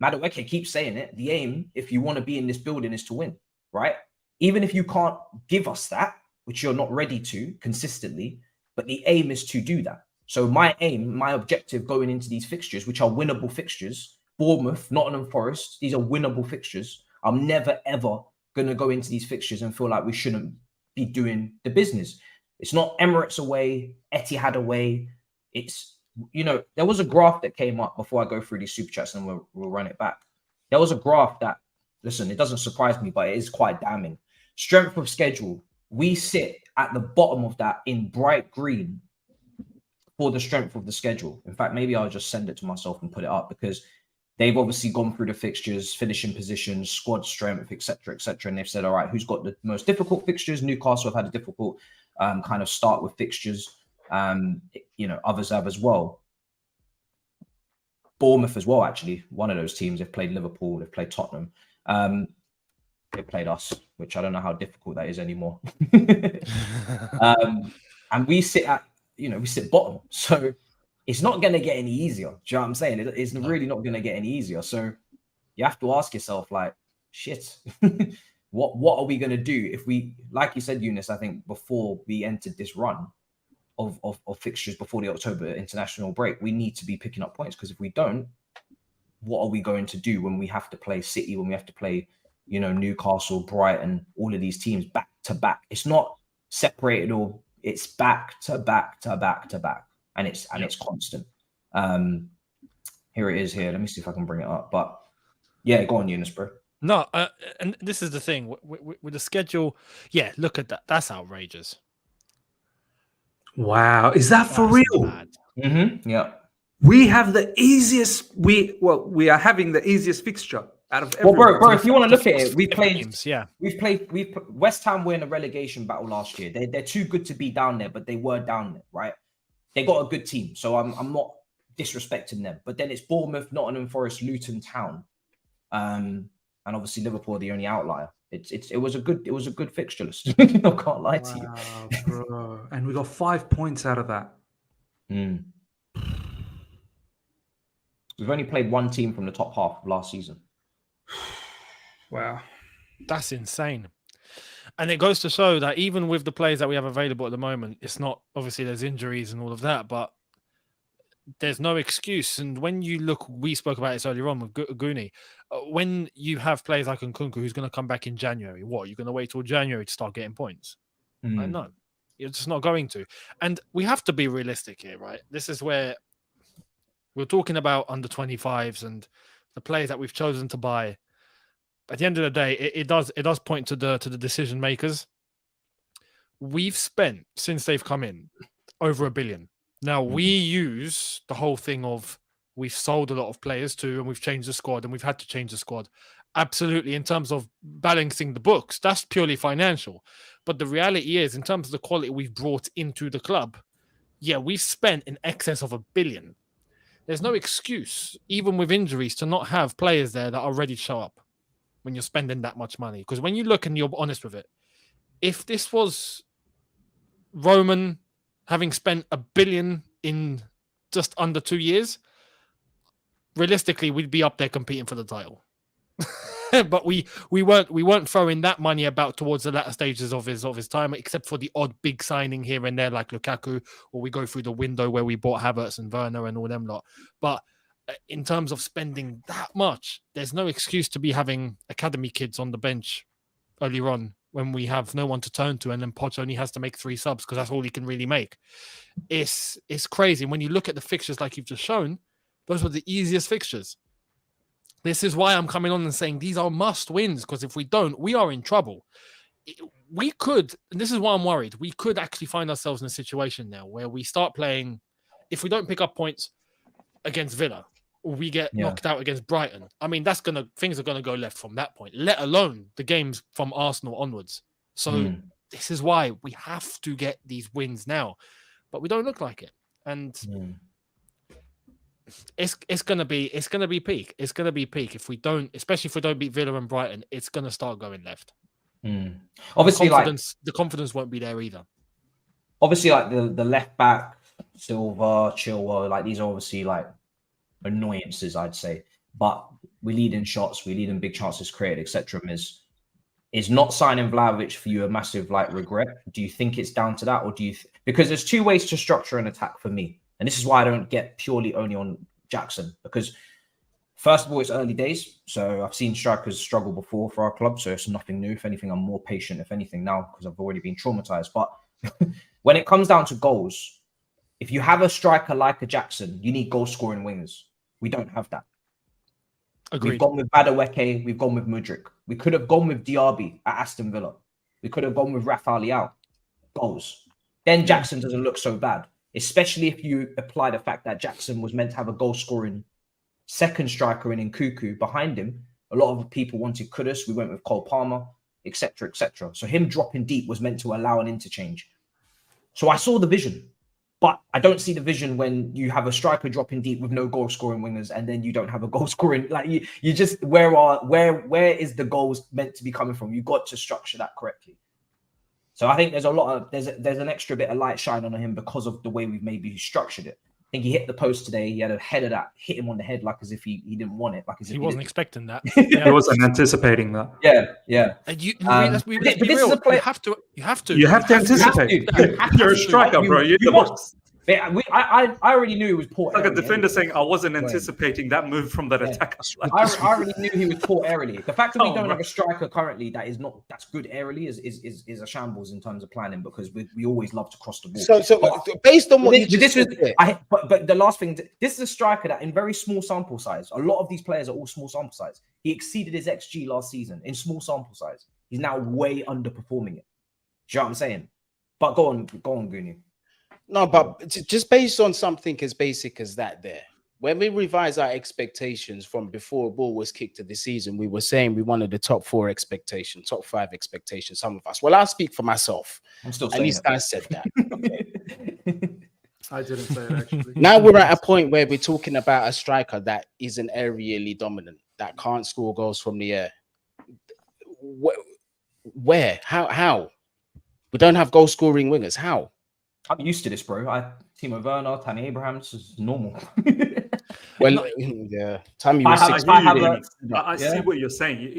Madueke keeps saying it, the aim, if you want to be in this building, is to win, right? Even if you can't give us that, which you're not ready to consistently, but the aim is to do that. So my aim, my objective going into these fixtures, which are winnable fixtures, Bournemouth, Nottingham Forest, these are winnable fixtures. I'm never, ever going to go into these fixtures and feel like we shouldn't be doing the business. It's not Emirates away, Etihad away. It's, there was a graph that came up before I go through these super chats and we'll run it back. There was a graph that, listen, it doesn't surprise me, but it is quite damning. Strength of schedule. We sit at the bottom of that in bright green for the strength of the schedule. In fact, maybe I'll just send it to myself and put it up because they've obviously gone through the fixtures, finishing positions, squad strength, etc., etc. And they've said, all right, who's got the most difficult fixtures? Newcastle have had a difficult kind of start with fixtures. Others have as well. Bournemouth as well, actually. One of those teams, they've played Liverpool, they've played Tottenham. They played us, which I don't know how difficult that is anymore. And we sit at, we sit bottom. So it's not going to get any easier. Do you know what I'm saying? It's really not going to get any easier. So you have to ask yourself, like, shit, what are we going to do if we, like you said, Younes, I think before we entered this run of fixtures before the October international break, we need to be picking up points, because if we don't, what are we going to do when we have to play City, when we have to play, Newcastle, Brighton, all of these teams back to back? It's not separated, or it's back to back to back to back. And it's constant. Here it is here. Let me see if I can bring it up. But yeah, go on, Younes, bro. No, and this is the thing with the schedule. Yeah, look at that. That's outrageous. Wow, is that for real? Yeah. We have the easiest. We are having the easiest fixture out of everyone. Well, bro, if you want to look at it, we've played West Ham were in a relegation battle last year. They're too good to be down there, but they were down there, right? They got a good team, so I'm not disrespecting them. But then it's Bournemouth, Nottingham Forest, Luton Town, and obviously Liverpool are the only outlier. It was a good fixture list. I can't lie to you, bro. And we got 5 points out of that. We've only played one team from the top half of last season. Wow, that's insane. And it goes to show that even with the players that we have available at the moment, it's not, obviously there's injuries and all of that, but there's no excuse. And when you look, we spoke about this earlier on with Guni, when you have players like Nkunku who's going to come back in January, what, you're going to wait till January to start getting points? I know. You're just not going to. And we have to be realistic here, right? This is where we're talking about under 25s and the players that we've chosen to buy. At the end of the day, it does point to the decision makers. We've spent, since they've come in, over $1 billion. Now, we use the whole thing of we've sold a lot of players too, and we've changed the squad, and we've had to change the squad. Absolutely, in terms of balancing the books, that's purely financial. But the reality is, in terms of the quality we've brought into the club, yeah, we've spent in excess of $1 billion. There's no excuse, even with injuries, to not have players there that are ready to show up when you're spending that much money. Because when you look and you're honest with it, if this was Roman having spent $1 billion in just under 2 years, realistically, we'd be up there competing for the title. But we weren't throwing that money about towards the latter stages of his time, except for the odd big signing here and there, like Lukaku, or we go through the window where we bought Havertz and Werner and all them lot. But in terms of spending that much, there's no excuse to be having academy kids on the bench earlier on when we have no one to turn to, and then Poch only has to make 3 subs because that's all he can really make. It's crazy. And when you look at the fixtures like you've just shown, those were the easiest fixtures. This is why I'm coming on and saying these are must wins, because if we don't, we are in trouble. We could, and this is why I'm worried, we could actually find ourselves in a situation now where we start playing, if we don't pick up points against Villa, or we get knocked out against Brighton. I mean, things are gonna go left from that point, let alone the games from Arsenal onwards. So this is why we have to get these wins now, but we don't look like it. And it's gonna be peak. It's gonna be peak if we don't, especially if we don't beat Villa and Brighton. It's gonna start going left. Obviously, the confidence won't be there either. Obviously, like the left back, Silva, Chilwell, like these are obviously like annoyances, I'd say. But we lead in shots, we lead in big chances created, etc. Is not signing Vlahovic for you a massive like regret? Do you think it's down to that, or do you? Because there's 2 ways to structure an attack for me. And this is why I don't get purely only on Jackson, because first of all, it's early days. So I've seen strikers struggle before for our club. So it's nothing new. If anything, I'm more patient, if anything, now, because I've already been traumatized. But when it comes down to goals, if you have a striker like a Jackson, you need goal scoring wingers. We don't have that. Agreed. We've gone with Madueke. We've gone with Mudryk. We could have gone with Diaby at Aston Villa. We could have gone with Rafa Leao. Goals. Then Jackson doesn't look so bad. Especially if you apply the fact that Jackson was meant to have a goal-scoring second striker in Nkunku behind him. A lot of people wanted Kudus. We went with Cole Palmer, etc., etc. So him dropping deep was meant to allow an interchange. So I saw the vision, but I don't see the vision when you have a striker dropping deep with no goal-scoring wingers, and then you don't have a goal-scoring. Like you just where is the goals meant to be coming from? You got to structure that correctly. So I think there's there's an extra bit of light shine on him because of the way we've maybe structured it. I think he hit the post today. He had a header that hit him on the head, like as if he didn't want it, like as if he wasn't expecting that. He wasn't anticipating that. Yeah. And you have to. You have to anticipate. You're a striker, bro. You're the box. I already knew he was poor. Like a defender saying, "I wasn't anticipating that move from that attacker." I already knew he was poor aerially. The fact that we don't have a striker currently that's good aerially is a shambles in terms of planning, because we always love to cross the ball. So based on what you just said, but the last thing, this is a striker that in very small sample size. A lot of these players are all small sample size. He exceeded his XG last season in small sample size. He's now way underperforming it. Do you know what I'm saying? But go on, Guni. No, but just based on something as basic as that there, when we revise our expectations from before a ball was kicked to the season, we were saying we wanted the top 4 expectation, top 5 expectation, some of us. Well, I'll speak for myself. I'm still saying at least I said that. Okay. I didn't say it, actually. Now we're at a point where we're talking about a striker that isn't aerially dominant, that can't score goals from the air. Where? How? We don't have goal-scoring wingers. How? I'm used to this, bro. Timo Werner, Tammy Abraham, this is normal. Well, yeah. Tammy was I see what you're saying.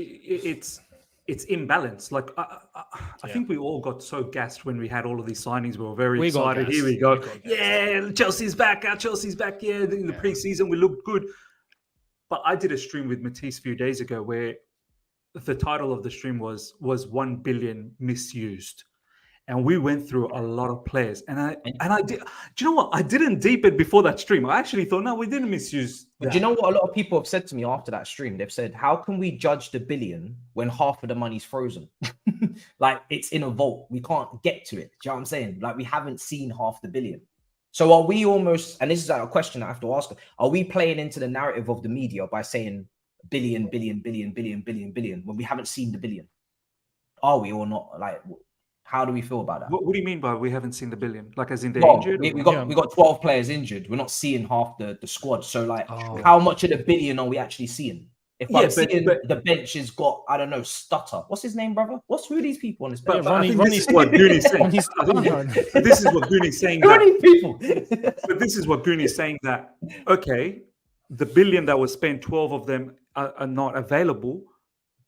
It's imbalance. Like I think we all got so gassed when we had all of these signings. We were very excited. Here we go. Yeah, Chelsea's back. Chelsea's back. Yeah, in the preseason we looked good. But I did a stream with Matisse a few days ago where the title of the stream was 1 billion misused. And we went through a lot of players, and I did. Do you know what? I didn't deep it before that stream. I actually thought, no, we didn't misuse. But do you know what? A lot of people have said to me after that stream. They've said, "How can we judge the billion when half of the money's frozen? Like it's in a vault. We can't get to it." Do you know what I'm saying? Like we haven't seen half the billion. So are we almost? And this is a question I have to ask: are we playing into the narrative of the media by saying billion when we haven't seen the billion? Are we or not? Like. How do we feel about that? What do you mean by we haven't seen the billion? Like as in they're injured? We got 12 players injured. We're not seeing half the squad. So like, how much of the billion are we actually seeing? If I'm seeing the bench has got, I don't know, Stutter. What's his name, brother? Who are these people on this bench? This is what Guni's saying. This is what Guni's saying. Who are these people? But this is what Guni's saying that, okay, the billion that was spent, 12 of them are not available,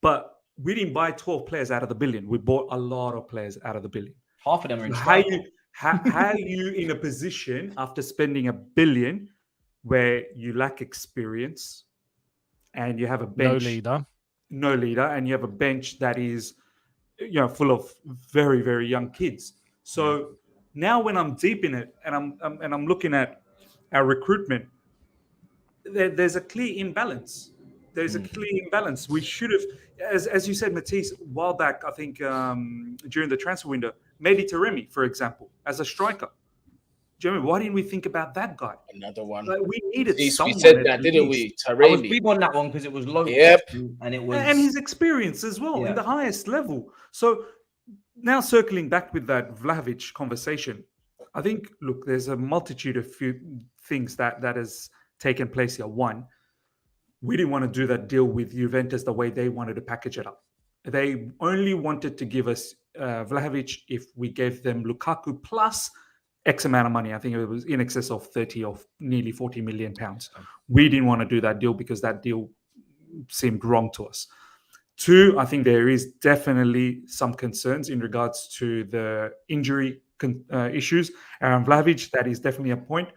but we didn't buy 12 players out of the billion. We bought a lot of players out of the billion. Half of them are in how are you in a position after spending $1 billion where you lack experience and you have a bench, no leader, and you have a bench that is, full of very, very young kids. So now when I'm deep in it and I'm looking at our recruitment, there's a clear imbalance. There's a clear imbalance. We should have, as you said, Matisse, a while back, I think during the transfer window, Mehdi Taremi, for example, as a striker. Jeremy, why didn't we think about that guy? Another one. Like we needed someone. We said that, didn't we? Taremi. I was big on that one because it was low. Yep. And his experience as well in the highest level. So now circling back with that Vlahovic conversation, I think, look, there's a multitude of few things that has taken place here. One, we didn't want to do that deal with Juventus the way they wanted to package it up. They only wanted to give us Vlahovic if we gave them Lukaku plus X amount of money. I think it was in excess of 30 or nearly 40 million pounds. We didn't want to do that deal because that deal seemed wrong to us. Two, I think there is definitely some concerns in regards to the injury issues around Vlahovic. That is definitely a point.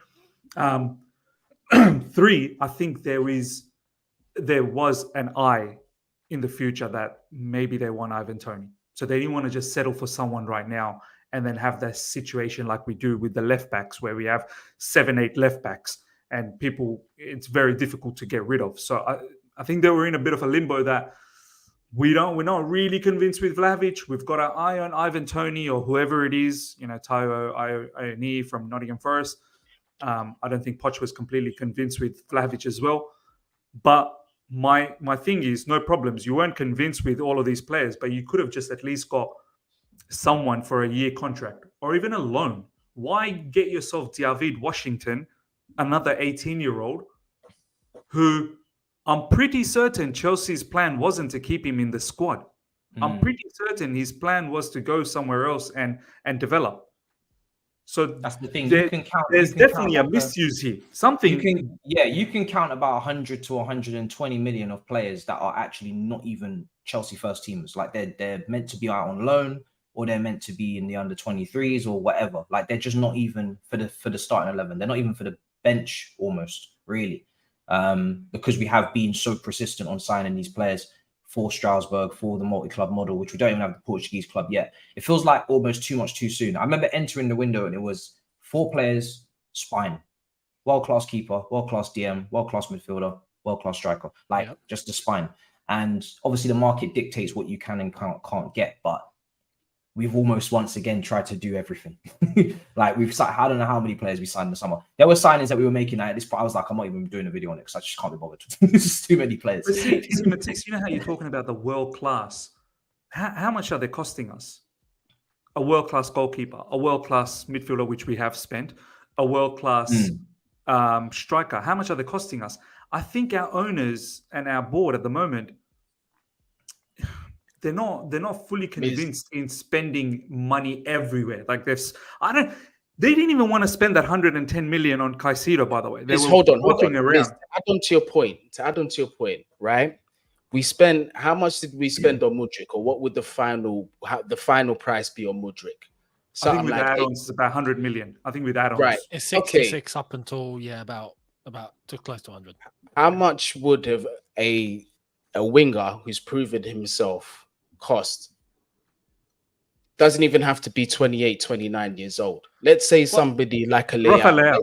Three, I think there was an eye in the future that maybe they want Ivan Toney. So they didn't want to just settle for someone right now and then have that situation like we do with the left backs where we have 7-8 left backs and people, it's very difficult to get rid of. So I think they were in a bit of a limbo that we're not really convinced with Vlahovic. We've got our eye on Ivan Toney or whoever it is, Taiwo Ione from Nottingham Forest. I don't think Poch was completely convinced with Vlahovic as well. But my thing is, no problems. You weren't convinced with all of these players, but you could have just at least got someone for a year contract or even a loan. Why get yourself David Washington, another 18-year-old, who I'm pretty certain Chelsea's plan wasn't to keep him in the squad. I'm pretty certain his plan was to go somewhere else and develop. So that's the thing. There's definitely a misuse here. You can count about 100 to 120 million of players that are actually not even Chelsea first teamers. Like they're meant to be out on loan. or they're meant to be in the under 23s or whatever. Like they're just not even for the starting 11. They're not even for the bench almost, really, because we have been so persistent on signing these players for Strasbourg, for the multi-club model, which we don't even have the Portuguese club yet. It feels like almost too much too soon. I remember entering the window and it was 4 players, spine, world-class keeper, world-class DM, world-class midfielder, world-class striker, like just the spine. And obviously the market dictates what you can and can't get, but we've almost once again tried to do everything. Like I don't know how many players we signed in the summer. There were signings that we were making at this point. I was like, I'm not even doing a video on it because I just can't be bothered. There's just too many players. See, Matisse, you know how you're talking about the world class. How much are they costing us? A world class goalkeeper, a world class midfielder, which we have spent, a world class striker. How much are they costing us? I think our owners and our board at the moment, they're not fully convinced in spending money everywhere. Like they didn't even want to spend that 110 million on Caicedo, by the way. Hold on. Around. To add on to your point, right? How much did we spend on Mudryk, or what would the final price be on Mudryk? I think with add-ons, it's about 100 million. I think with add-ons. Right. It's 66 up until about too close to 100. How much would have a winger who's proven himself cost? Doesn't even have to be 28, 29 years old. Let's say somebody like a Leao.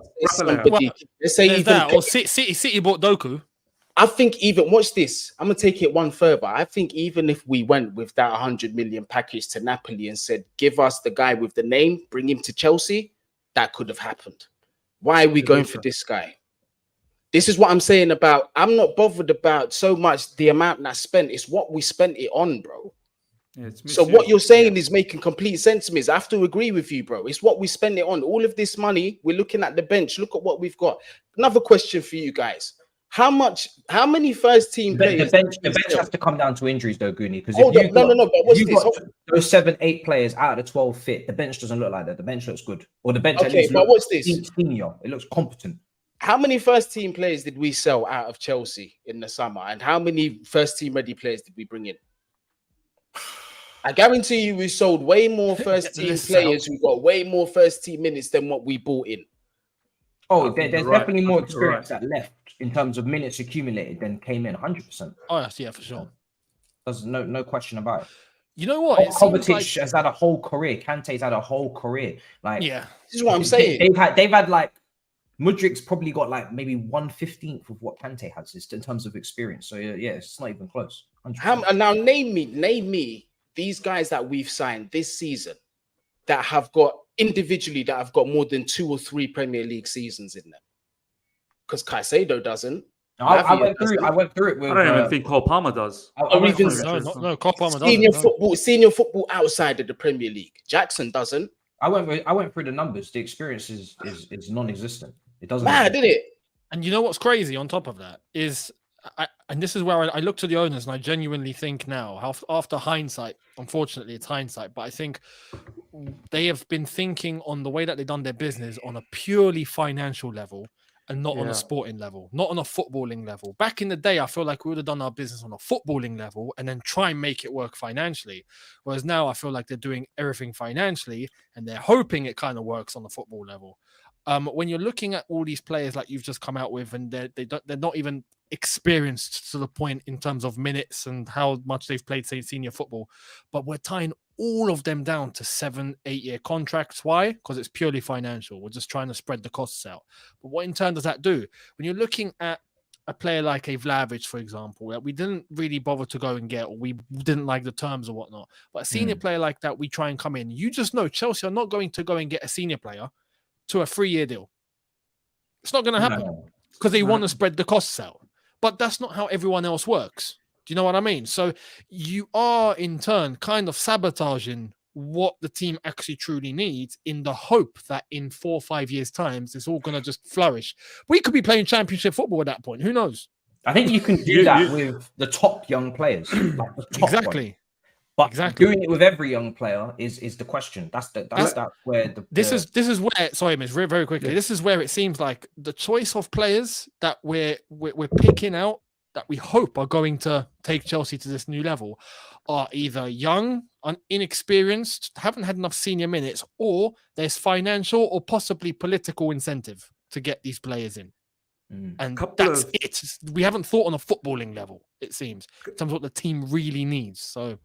Let's say even that, or City bought Doku. I think even, watch this, I'm going to take it one further. I think even if we went with that 100 million package to Napoli and said, give us the guy with the name, bring him to Chelsea, that could have happened. Why are we going for this guy? This is what I'm saying about, I'm not bothered about so much the amount that's spent. It's what we spent it on, bro. Yeah, so what you're saying is making complete sense to me. I have to agree with you, bro. It's what we spend it on. All of this money, we're looking at the bench. Look at what we've got. Another question for you guys. How many first team players? The bench has to come down to injuries, though, Guni. Because those 7-8 players out of the 12 fit, the bench doesn't look like that. The bench looks good, or the bench. Okay, but what's this? Senior, it looks competent. How many first team players did we sell out of Chelsea in the summer, and how many first team ready players did we bring in? I guarantee you, we sold way more first team players who got way more first team minutes than what we bought in. Oh, there's definitely more experience that left in terms of minutes accumulated than came in. 100%. Oh, yeah, for sure. There's no question about it. You know what? Kovacic has had a whole career. Kante's had a whole career. Like, this is what I'm saying. They've had like, Mudryk's probably got like maybe 1/15 of what Kante has in terms of experience. So yeah, it's not even close. Now name me these guys that we've signed this season that have got individually that have got more than 2 or 3 Premier League seasons in them. Because Caicedo doesn't. I went through it. With, I don't even think Cole Palmer does. No, Cole Palmer doesn't. Senior football outside of the Premier League. Jackson doesn't. I went through the numbers. The experience is non-existent. It doesn't. Mad, did it? And you know what's crazy on top of that is, and this is where I look to the owners and I genuinely think now, after hindsight, unfortunately it's hindsight, but I think they have been thinking on the way that they've done their business on a purely financial level and not on a sporting level, not on a footballing level. Back in the day, I feel like we would have done our business on a footballing level and then try and make it work financially. Whereas now I feel like they're doing everything financially and they're hoping it kind of works on the football level. When you're looking at all these players like you've just come out with, and they're not even experienced to the point in terms of minutes and how much they've played, say, senior football, but we're tying all of them down to 7-8 year contracts. Why? Because it's purely financial. We're just trying to spread the costs out. But what in turn does that do? When you're looking at a player like a Vlahovic, for example, that we didn't really bother to go and get, or we didn't like the terms or whatnot, but a senior player like that, we try and come in. You just know Chelsea are not going to go and get a senior player to a 3-year deal. It's not going to happen because they want to spread the costs out. But that's not how everyone else works. Do you know what I mean? So you are in turn kind of sabotaging what the team actually truly needs in the hope that in 4 or 5 years' time, it's all going to just flourish. We could be playing championship football at that point. Who knows? I think you can do that with the top young players. Like the top exactly. One. But doing it with every young player is the question. That's where this is where, sorry, Miss, very, very quickly. This is where it seems like the choice of players that we're picking out that we hope are going to take Chelsea to this new level are either young, inexperienced, haven't had enough senior minutes, or there's financial or possibly political incentive to get these players in. And that's it. We haven't thought on a footballing level, it seems, in terms of what the team really needs. So,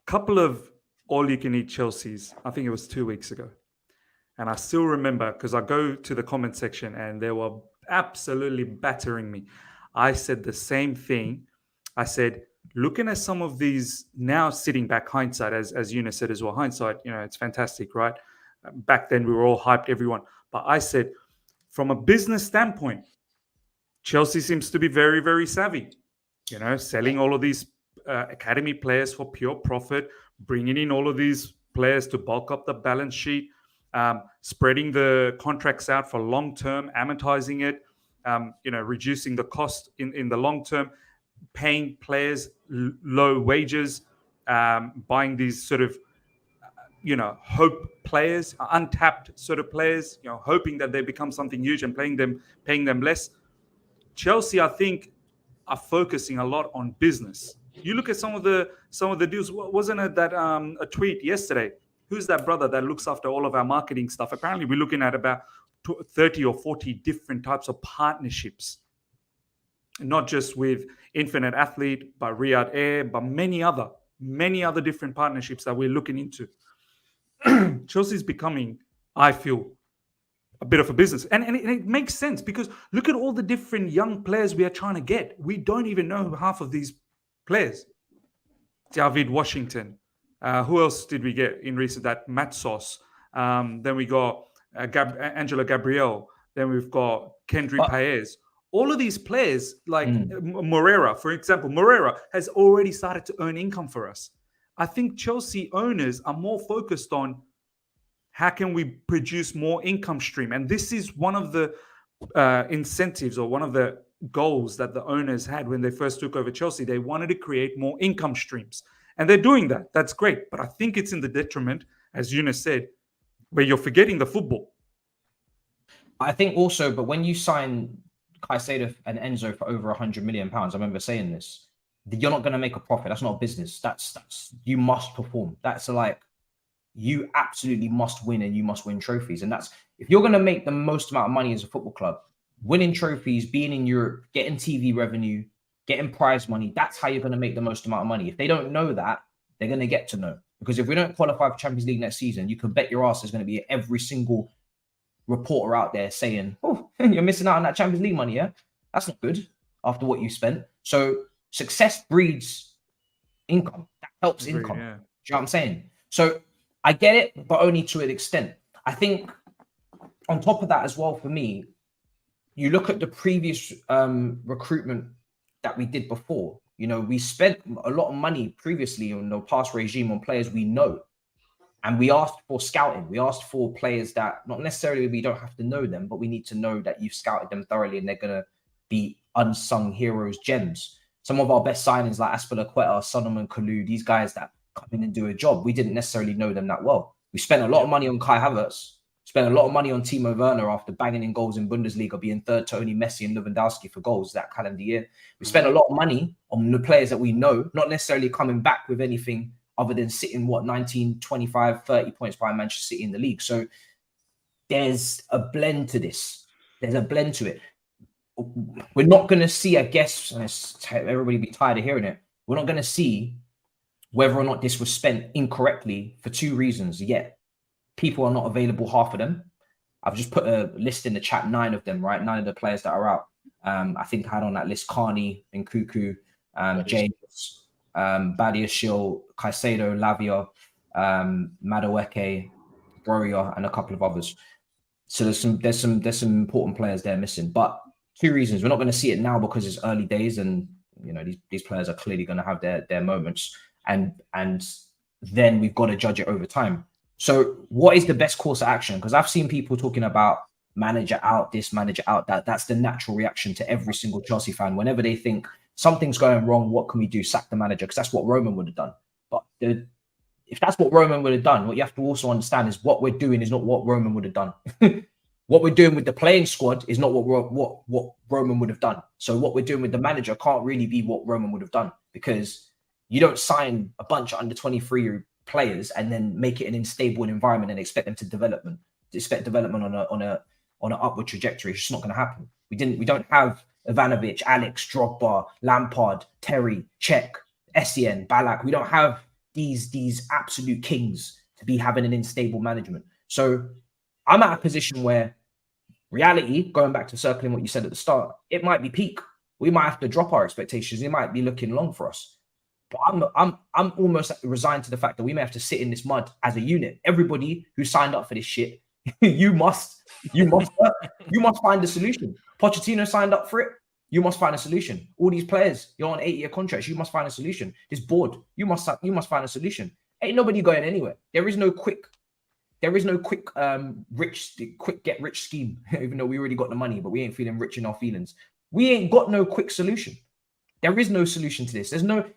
couple of all-you-can-eat Chelseas, I think it was 2 weeks ago. And I still remember, because I go to the comment section and they were absolutely battering me. I said the same thing. I said, looking at some of these now, sitting back, hindsight, as Younes said as well, hindsight, it's fantastic, right? Back then we were all hyped, everyone. But I said, from a business standpoint, Chelsea seems to be very, very savvy, selling all of these academy players for pure profit, bringing in all of these players to bulk up the balance sheet, spreading the contracts out for long term, amortizing it, reducing the cost in the long term, paying players low wages, buying these sort of hope players, untapped sort of players, hoping that they become something huge and paying them less. Chelsea, I think, are focusing a lot on business. You look at some of the deals. Wasn't it that a tweet yesterday? Who's that brother that looks after all of our marketing stuff? Apparently, we're looking at about 30 or 40 different types of partnerships, not just with Infinite Athlete, but Riyadh Air, but many other different partnerships that we're looking into. Chelsea's becoming, I feel, a bit of a business. And it makes sense, because look at all the different young players we are trying to get. We don't even know half of these players. David Washington. Who else did we get in recent? That Matisse. Then we got Angela Gabriel. Then we've got Kendry Paez. All of these players, like Moreira, for example, Moreira has already started to earn income for us. I think Chelsea owners are more focused on how can we produce more income stream. And this is one of the incentives, or one of the goals that the owners had when they first took over Chelsea. They wanted to create more income streams. And they're doing that. That's great. But I think it's in the detriment, as Younes said, where you're forgetting the football. I think also, but when you sign Caicedo and Enzo for over £100 million, I remember saying this, you're not going to make a profit. That's not a business. That's you must perform. That's like, you absolutely must win, and you must win trophies. And that's, if you're going to make the most amount of money as a football club, winning trophies, being in Europe, getting TV revenue, getting prize money, that's how you're going to make the most amount of money. If they don't know that, they're going to get to know. Because if we don't qualify for Champions League next season, you can bet your ass there's going to be every single reporter out there saying, oh, you're missing out on that Champions League money, yeah? That's not good after what you spent. So success breeds income. That helps income. Yeah. Do you know what I'm saying? So I get it, but only to an extent. I think on top of that as well, for me, you look at the previous recruitment that we did before. We spent a lot of money previously on the past regime on players we know. And we asked for scouting. We asked for players that not necessarily we don't have to know them, but we need to know that you've scouted them thoroughly and they're going to be unsung heroes, gems. Some of our best signings like Aspilicueta, Solomon Kalou, these guys that come in and do a job, we didn't necessarily know them that well. We spent a lot of money on Kai Havertz, spent a lot of money on Timo Werner after banging in goals in Bundesliga, being third to only Messi and Lewandowski for goals that calendar year. We spent a lot of money on the players that we know, not necessarily coming back with anything other than sitting, 19, 25, 30 points behind Manchester City in the league. So there's a blend to this. There's a blend to it. We're not going to see, I guess, and everybody be tired of hearing it, we're not going to see whether or not this was spent incorrectly for two reasons yet. People are not available, half of them. I've just put a list in the chat, 9 of them, right? 9 of the players that are out. I think I had on that list Carney, Nkuku, James, Badiashile, Caicedo, Lavia, Madueke, Broria, and a couple of others. So there's some important players there missing. But 2 reasons. We're not going to see it now because it's early days, and these players are clearly going to have their moments. And then we've got to judge it over time. So what is the best course of action? Because I've seen people talking about manager out, this, manager out, that. That's the natural reaction to every single Chelsea fan. Whenever they think something's going wrong, what can we do? Sack the manager, because that's what Roman would have done. But if that's what Roman would have done, what you have to also understand is what we're doing is not what Roman would have done. What we're doing with the playing squad is not what Roman would have done. So what we're doing with the manager can't really be what Roman would have done, because you don't sign a bunch of under 23 players and then make it an unstable environment and expect them to expect development on an upward trajectory. It's just not going to happen. We don't have Ivanovic, Alex, Drogba, Lampard, Terry, Cech, Essien, Ballack. We don't have these absolute kings to be having an unstable management. So I'm at a position where reality, going back to circling what you said at the start, it might be peak. We might have to drop our expectations. It might be looking long for us. But I'm almost resigned to the fact that we may have to sit in this mud as a unit. Everybody who signed up for this shit, you must find a solution. Pochettino signed up for it. You must find a solution. All these players, you're on 8-year contracts. You must find a solution. This board, you must find a solution. Ain't nobody going anywhere. There is no quick get rich scheme. Even though we already got the money, but we ain't feeling rich in our feelings. We ain't got no quick solution. There is no solution to this.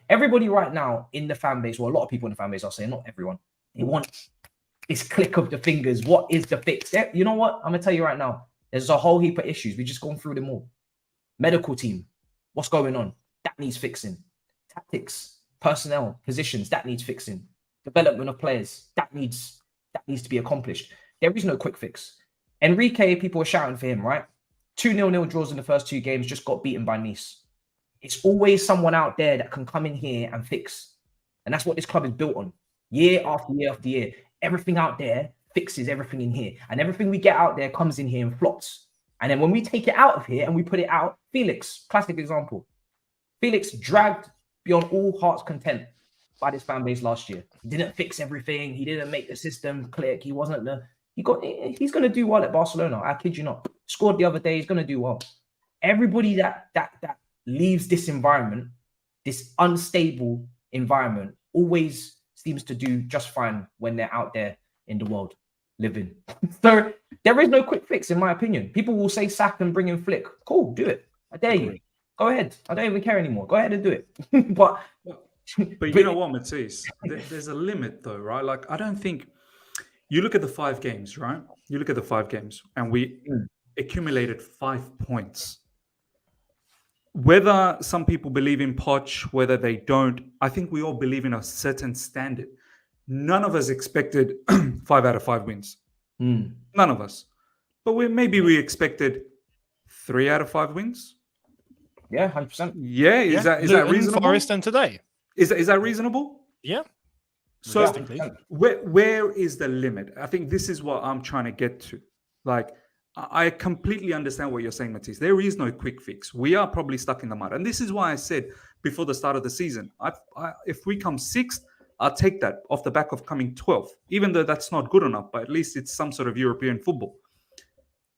Everybody right now in the fan base, well, a lot of people in the fan base, I'll say, not everyone. They want this click of the fingers. What is the fix? You know what? I'm gonna tell you right now. There's a whole heap of issues. We've just gone through them all. Medical team, what's going on? That needs fixing. Tactics, personnel, positions, that needs fixing. Development of players, that needs to be accomplished. There is no quick fix. Enrique, people were shouting for him, right? 2-0 draws in the first 2 games, just got beaten by Nice. It's always someone out there that can come in here and fix. And that's what this club is built on. Year after year after year. Everything out there fixes everything in here. And everything we get out there comes in here and flops. And then when we take it out of here and we put it out, Felix, classic example. Felix dragged beyond all heart's content by this fan base last year. He didn't fix everything. He didn't make the system click. He's going to do well at Barcelona. I kid you not. Scored the other day. He's going to do well. Everybody that leaves this environment, this unstable environment, always seems to do just fine when they're out there in the world living. So there is no quick fix, in my opinion. People will say sack and bring in Flick. Cool, do it. I dare you. Go ahead. I don't even care anymore. Go ahead and do it. but you know what, Matisse? There's a limit, though, right? Like, I don't think you look at the 5 games, right? You look at the 5 games, and we accumulated 5 points. Whether some people believe in Poch, whether they don't, I think we all believe in a certain standard. None of us expected 5 out of 5 wins. None of us. But maybe we expected 3 out of 5 wins. Yeah, 100%. Yeah, is that reasonable? Forest and today. Is that reasonable? Yeah. So where is the limit? I think this is what I'm trying to get to. Like, I completely understand what you're saying, Matisse. There is no quick fix. We are probably stuck in the mud. And this is why I said before the start of the season, if we come 6th, I'll take that off the back of coming 12th, even though that's not good enough, but at least it's some sort of European football.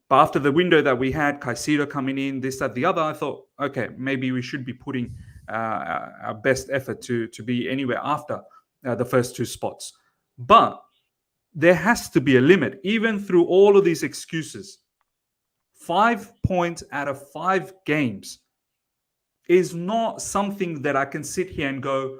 But after the window that we had, Caicedo coming in, this, that, the other, I thought, okay, maybe we should be putting our best effort to be anywhere after the first 2 spots. But there has to be a limit, even through all of these excuses. 5 points out of 5 games is not something that I can sit here and go,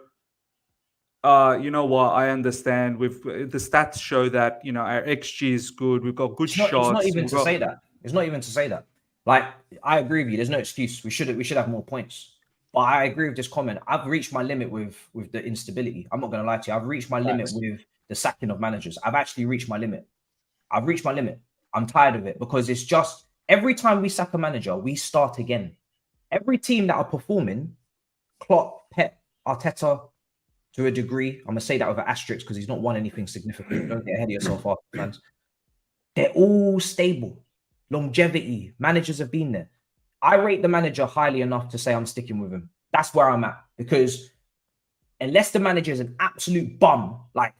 you know what, I understand. The stats show that, our XG is good. We've got good shots. It's not even to say that. It's not even to say that. Like, I agree with you. There's no excuse. We should have more points. But I agree with this comment. I've reached my limit with the instability. I'm not going to lie to you. I've reached my limit with the sacking of managers. I've actually reached my limit. I'm tired of it because it's just every time we sack a manager, we start again. Every team that are performing, Klopp, Pep, Arteta, to a degree, I'm going to say that with an asterisk because he's not won anything significant. Don't get ahead of yourself, fans. They're all stable. Longevity. Managers have been there. I rate the manager highly enough to say I'm sticking with him. That's where I'm at. Because unless the manager is an absolute bum, like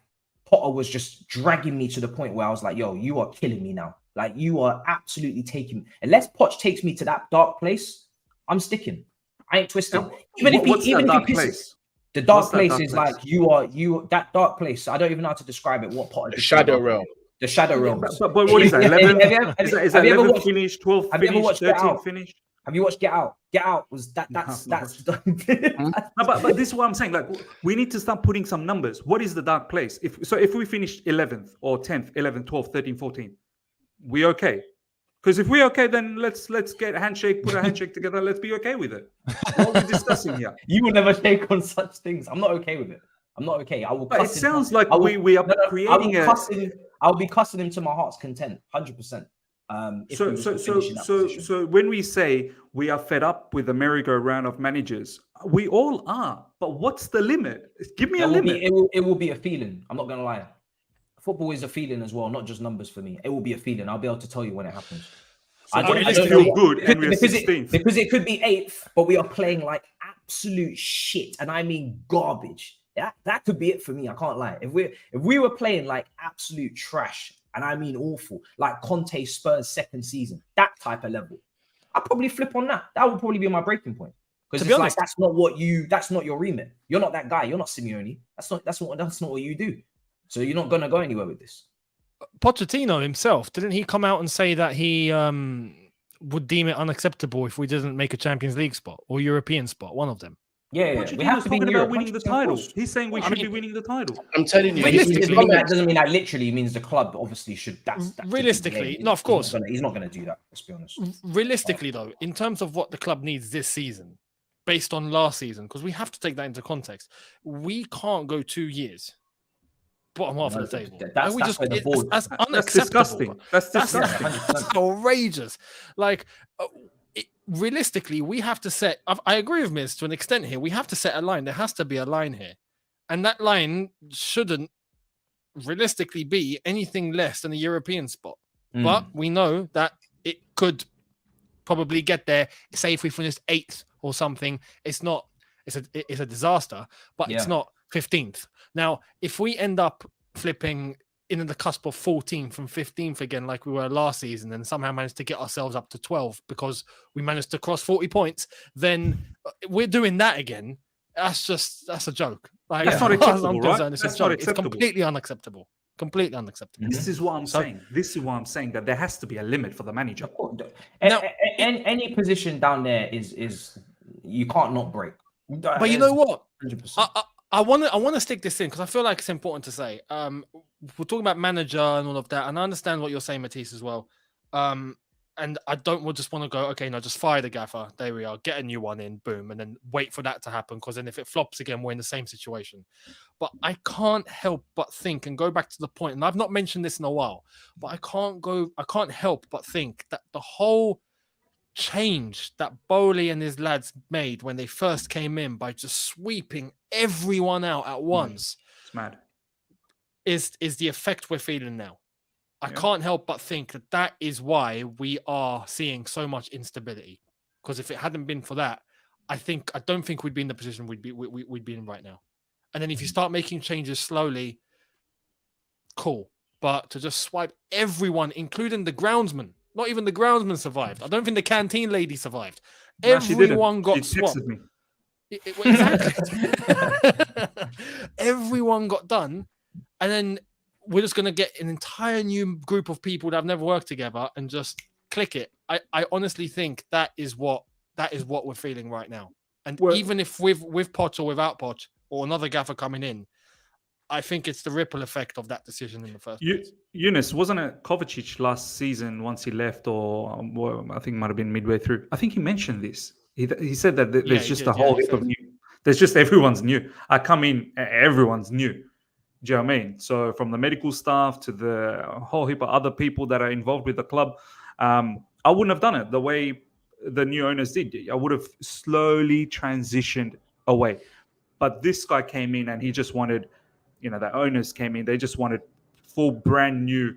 Potter was just dragging me to the point where I was like, yo, you are killing me now. Like, you are absolutely taking me. Unless Poch takes me to that dark place, I'm sticking. I ain't twisting. Now, even if he pisses. The dark place is like that dark place. I don't even know how to describe it. What Potter? The shadow realm. The shadow realm. But what is that? 11? Is that 11 finish, 12 finish, 13 finish? Have you watched Get Out? Get Out was that's but this is what I'm saying. Like, we need to start putting some numbers. What is the dark place? If we finish 11th or 10th, 11th, 12th, 13th, 14th, we okay? Because if we're okay, then let's get a handshake, put a handshake together. Let's be okay with it. What are we discussing here? You will never shake on such things. I'm not okay with it. I'm not okay. I will. But it cuss him. sounds like I will- we are no, no, creating I'll be cussing him to my heart's content, 100%. So when we say we are fed up with the merry-go-round of managers, we all are. But what's the limit? Give me a limit. It will be a feeling. I'm not gonna lie. Football is a feeling as well, not just numbers for me. It will be a feeling. I'll be able to tell you when it happens. So I don't feel good, and we're 16th. Because it could be 8th, but we are playing like absolute shit, and I mean garbage. That could be it for me. I can't lie. If we were playing like absolute trash, and I mean awful, like Conte Spurs second season, that type of level, I'd probably flip on that. That would probably be my breaking point. Because it's like that's not your remit. You're not that guy. You're not Simeone. That's not what you do. So you're not gonna go anywhere with this. Pochettino himself, didn't he come out and say that he would deem it unacceptable if we didn't make a Champions League spot or European spot, one of them? Yeah. We have to be talking Europe, about winning the title. He's saying we should be winning the title. I'm telling you, that doesn't mean that literally means the club obviously should. That's realistically, no, of course, he's not going to do that. Let's be honest. Realistically, though, in terms of what the club needs this season, based on last season, because we have to take that into context, we can't go 2 years bottom half of the table. That's unacceptable. That's disgusting. That's outrageous. Like, realistically, we have to set. I agree with Miz to an extent here. We have to set a line. There has to be a line here, and that line shouldn't realistically be anything less than a European spot. But we know that it could probably get there. Say if we finished 8th or something, it's not. It's a disaster, but it's not 15th. Now, if we end up flipping in the cusp of 14th from 15th again, like we were last season, and somehow managed to get ourselves up to 12 because we managed to cross 40 points, then we're doing that again. That's a joke. Like, that's not acceptable, right? It's a joke. It's completely unacceptable. Completely unacceptable. This is what I'm saying. This is what I'm saying, that there has to be a limit for the manager. Now, any position down there is you can't not break. But you know what? 100%. I want to stick this in because I feel like it's important to say. We're talking about manager and all of that, and I understand what you're saying, Matisse, as well. And I don't just want to go, okay, no, just fire the gaffer. There we are. Get a new one in, boom, and then wait for that to happen. Because then if it flops again, we're in the same situation. But I can't help but think and go back to the point, and I've not mentioned this in a while, but I can't help but think that the whole change that Bowley and his lads made when they first came in by just sweeping everyone out at once, it's mad, is the effect we're feeling now. I can't help but think that is why we are seeing so much instability. Because if it hadn't been for that, I don't think we'd be in the position we'd be in right now. And then if you start making changes slowly, cool. But to just swipe everyone, including the groundsman, not even the groundsman survived. I don't think the canteen lady survived. No, everyone got she swapped. texted me. Exactly. Everyone got done, and then we're just going to get an entire new group of people that have never worked together and just click it. I honestly think that is what we're feeling right now. And even if with Poch or without Poch or another gaffer coming in, I think it's the ripple effect of that decision in the first place. Younes, wasn't it Kovacic last season once he left, or I think it might have been midway through? I think he mentioned this. He said that there's just a whole heap of new. There's just everyone's new. I come in, everyone's new. Do you know what I mean? So from the medical staff to the whole heap of other people that are involved with the club, I wouldn't have done it the way the new owners did. I would have slowly transitioned away. But this guy came in and he just wanted, the owners came in. They just wanted full brand new,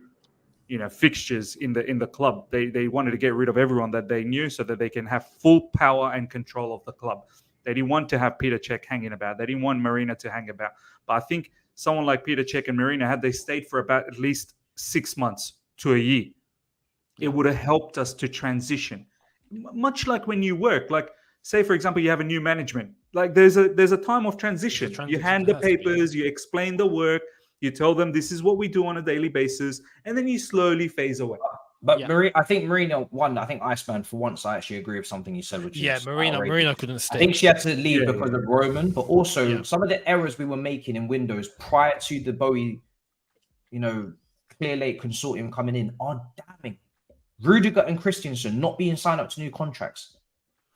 fixtures in the club. They wanted to get rid of everyone that they knew so that they can have full power and control of the club. They didn't want to have Peter Cech hanging about. They didn't want Marina to hang about. But I think someone like Peter Cech and Marina, had they stayed for about at least 6 months to a year, it would have helped us to transition. Much like when you work, like say, for example, you have a new management. Like there's a time of transition. You hand the papers, you explain the work, you tell them this is what we do on a daily basis, and then you slowly phase away. But I think Marina won. I think Iceman, for once, I actually agree with something you said. Which is Marina couldn't stay. I think she had to leave because of Roman, but also some of the errors we were making in Windows prior to the Bowie, Clear Lake Consortium coming in are damning. Rudiger and Christensen not being signed up to new contracts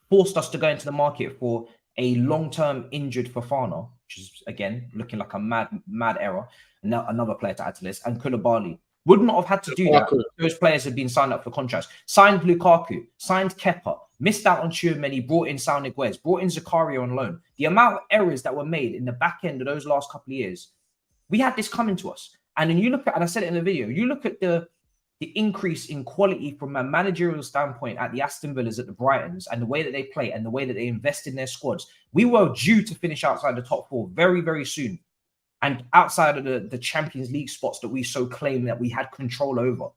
forced us to go into the market for a long-term injured Fofana. which is again looking like a mad error. Another player to add to the list, and Koulibaly. Would not have had to do that. Those players had been signed up for contracts. Signed Lukaku, signed Kepa, missed out on Tchouaméni, brought in Sal Niguez, brought in Zakaria on loan. The amount of errors that were made in the back end of those last couple of years, we had this coming to us. And then you look at, and I said it in the video, you look at the increase in quality from a managerial standpoint at the Aston Villas, at the Brightons, and the way that they play and the way that they invest in their squads. We were due to finish outside the top 4 very, very soon. And outside of the Champions League spots that we so claim that we had control over.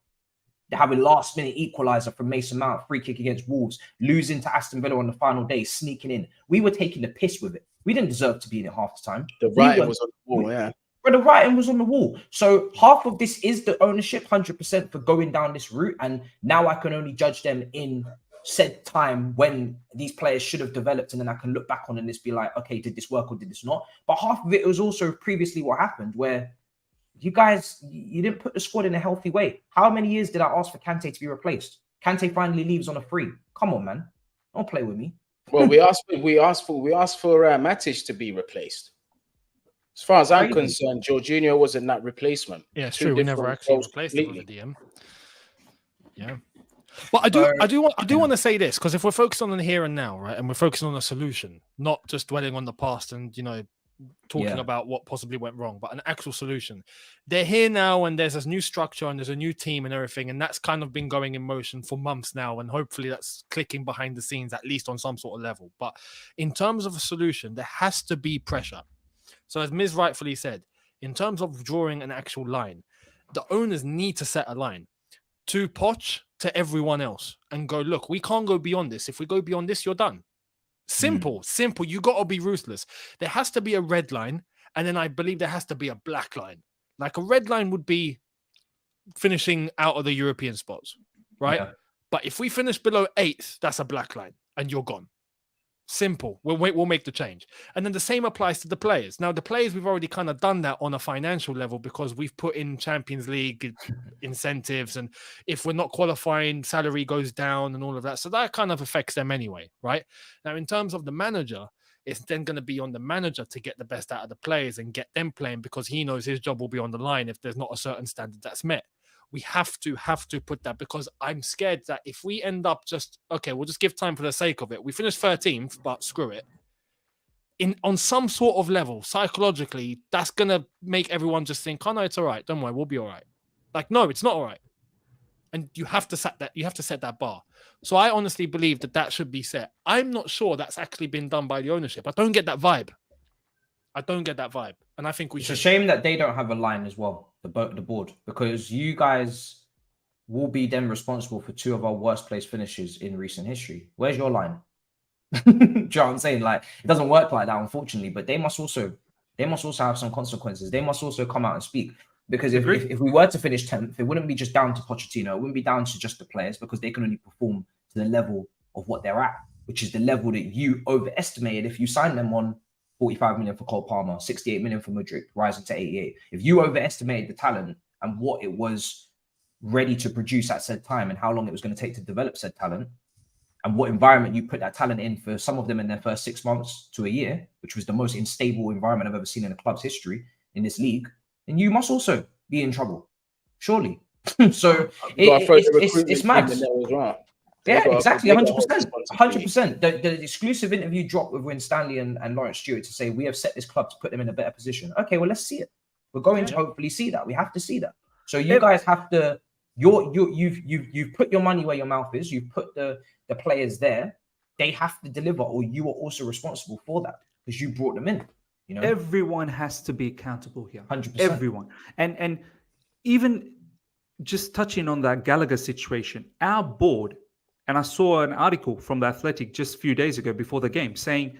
Having last-minute equaliser from Mason Mount, free kick against Wolves, losing to Aston Villa on the final day, sneaking in. We were taking the piss with it. We didn't deserve to be in it half the time. The writing was on the wall, yeah. But the writing was on the wall. So half of this is the ownership, 100% for going down this route. And now I can only judge them in said time when these players should have developed, and then I can look back on and just be like, okay, did this work or did this not? But half of it was also previously what happened, where you guys, you didn't put the squad in a healthy way. How many years did I ask for Kante to be replaced? Kante finally leaves on a free. Come on, man, don't play with me. Well, we asked for Matisse to be replaced. As far as I'm concerned, Jorginho wasn't that replacement. Yeah, it's true. We never actually replaced him with a DM. Yeah. But I do want to say this, because if we're focused on the here and now, right, and we're focusing on a solution, not just dwelling on the past and talking about what possibly went wrong, but an actual solution. They're here now, and there's this new structure and there's a new team and everything, and that's kind of been going in motion for months now, and hopefully that's clicking behind the scenes, at least on some sort of level. But in terms of a solution, there has to be pressure. So as Miz rightfully said, in terms of drawing an actual line, the owners need to set a line to Poch, to everyone else, and go, look, we can't go beyond this. If we go beyond this, you're done. Simple. You got to be ruthless. There has to be a red line, and then I believe there has to be a black line. Like a red line would be finishing out of the European spots, right? Yeah. But if we finish below 8th, that's a black line, and you're gone. Simple. We'll make the change. And then the same applies to the players. Now, the players, we've already kind of done that on a financial level, because we've put in Champions League incentives. And if we're not qualifying, salary goes down and all of that. So that kind of affects them anyway, right? Now, in terms of the manager, it's then going to be on the manager to get the best out of the players and get them playing, because he knows his job will be on the line if there's not a certain standard that's met. We have to put that, because I'm scared that if we end up just, okay, we'll just give time for the sake of it. We finish 13th, but screw it. On some sort of level, psychologically, that's going to make everyone just think, oh, no, it's all right. Don't worry, we'll be all right. Like, no, it's not all right. And you have to set that bar. So I honestly believe that should be set. I'm not sure that's actually been done by the ownership. I don't get that vibe. And I think it's a shame that they don't have a line as well, the board, because you guys will be then responsible for 2 of our worst place finishes in recent history. Where's your line? Do you know what I'm saying? Like, it doesn't work like that, unfortunately, but they must also have some consequences. They must also come out and speak, because if we were to finish 10th, it wouldn't be just down to Pochettino. It wouldn't be down to just the players, because they can only perform to the level of what they're at, which is the level that you overestimated if you sign them on 45 million for Cole Palmer, 68 million for Mudryk, rising to 88. If you overestimated the talent and what it was ready to produce at said time and how long it was going to take to develop said talent, and what environment you put that talent in, for some of them in their first 6 months to a year, which was the most unstable environment I've ever seen in the club's history in this league, then you must also be in trouble, surely. So it's mad. Yeah, exactly, 100%. 100%. The exclusive interview dropped with Win Stanley and Lawrence Stewart to say, we have set this club to put them in a better position. Okay, well, let's see it. We're going to hopefully see that. We have to see that. So you guys have to, you've put your money where your mouth is. You've put the players there. They have to deliver, or you are also responsible for that, because you brought them in. Everyone has to be accountable here. 100%. Everyone. And even just touching on that Gallagher situation, our board, and I saw an article from The Athletic just a few days ago before the game saying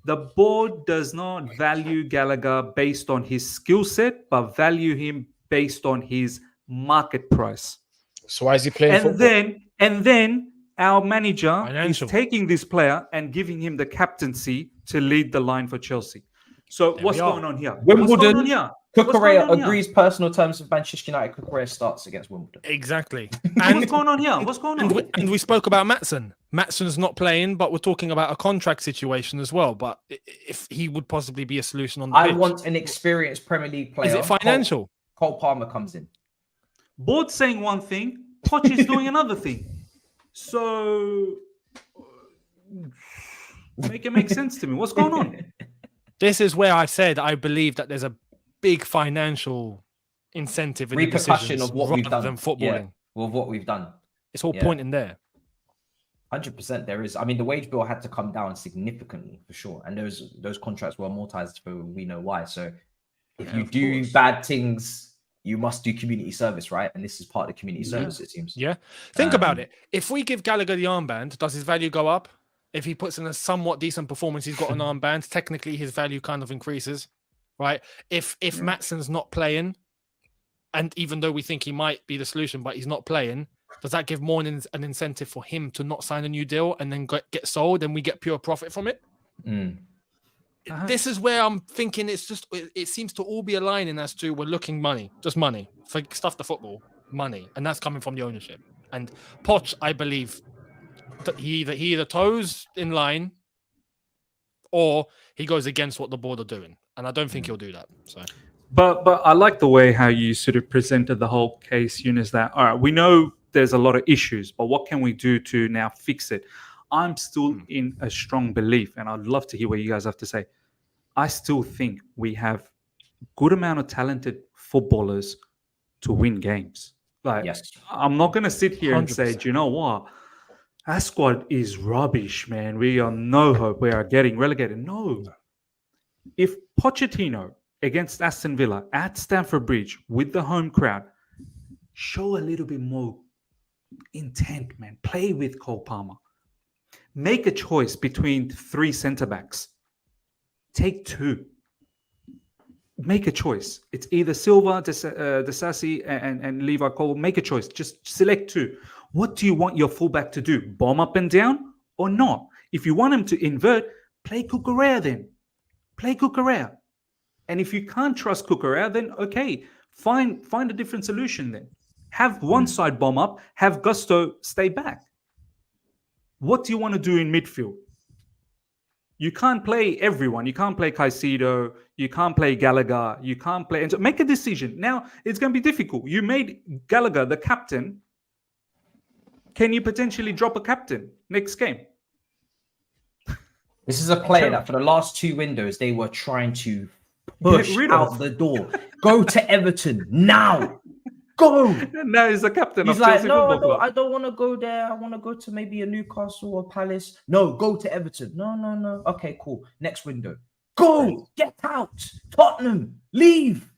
the board does not value Gallagher based on his skill set, but value him based on his market price. So why is he playing football? And then our manager is taking this player and giving him the captaincy to lead the line for Chelsea. So There what's we are. going on here? Wimbledon, What's going on here? What's going Cucurella on here? agrees personal terms with Manchester United. Cucurella starts against Wimbledon. Exactly. What's going on here? What's going on? And we spoke about Maatsen. Maatsen's not playing, but we're talking about a contract situation as well. But if he would possibly be a solution on the I pitch. want an experienced Premier League player. Is it financial? Cole Palmer comes in. Board's saying one thing, Poch is doing another thing. So make it make sense to me. What's going on? This is where I said I believe that there's a big financial incentive in Repercussion the of what we've done than footballing. Yeah, well, what we've done. It's all pointing there. 100% there is. I mean, the wage bill had to come down significantly for sure. And those contracts were amortized for we know why. So if you do bad things, you must do community service, right? And this is part of the community service, it seems. Yeah. Think about it. If we give Gallagher the armband, does his value go up? If he puts in a somewhat decent performance, he's got an armband, technically his value kind of increases, right? If Maatsen's not playing, and even though we think he might be the solution, but he's not playing, does that give more an incentive for him to not sign a new deal and then get sold and we get pure profit from it? This is where I'm thinking it seems to all be aligning as to we're looking money, just money. For stuff the football, money. And that's coming from the ownership. And Poch, I believe, that he either toes in line or he goes against what the board are doing. And I don't think he'll do that. So But I like the way how you sort of presented the whole case, Younes, that, all right, we know there's a lot of issues, but what can we do to now fix it? I'm still in a strong belief, and I'd love to hear what you guys have to say. I still think we have good amount of talented footballers to win games. Like, I'm not going to sit here 100%. And say, do you know what? Our squad is rubbish, man. We are no hope. We are getting relegated. No. If Pochettino against Aston Villa at Stamford Bridge with the home crowd, show a little bit more intent, man. Play with Cole Palmer. Make a choice between 3 centre-backs. Take 2. Make a choice. It's either Silva, Desassi, and Levi Cole. Make a choice. Just select 2. What do you want your fullback to do? Bomb up and down or not? If you want him to invert, play Cucurella then. Play Cucurella. And if you can't trust Cucurella, then okay, find a different solution then. Have one side bomb up, have Gusto stay back. What do you want to do in midfield? You can't play everyone. You can't play Caicedo. You can't play Gallagher. You can't play... And make a decision. Now, it's going to be difficult. You made Gallagher the captain. Can you potentially drop a captain next game? This is a player that for the last 2 windows, they were trying to push out the door. Go to Everton now. Go. Now he's the captain He's of like, Chelsea no, Football Club. I don't want to go there. I want to go to maybe a Newcastle or Palace. No, go to Everton. No. Okay, cool. Next window. Go. Get out. Tottenham. Leave.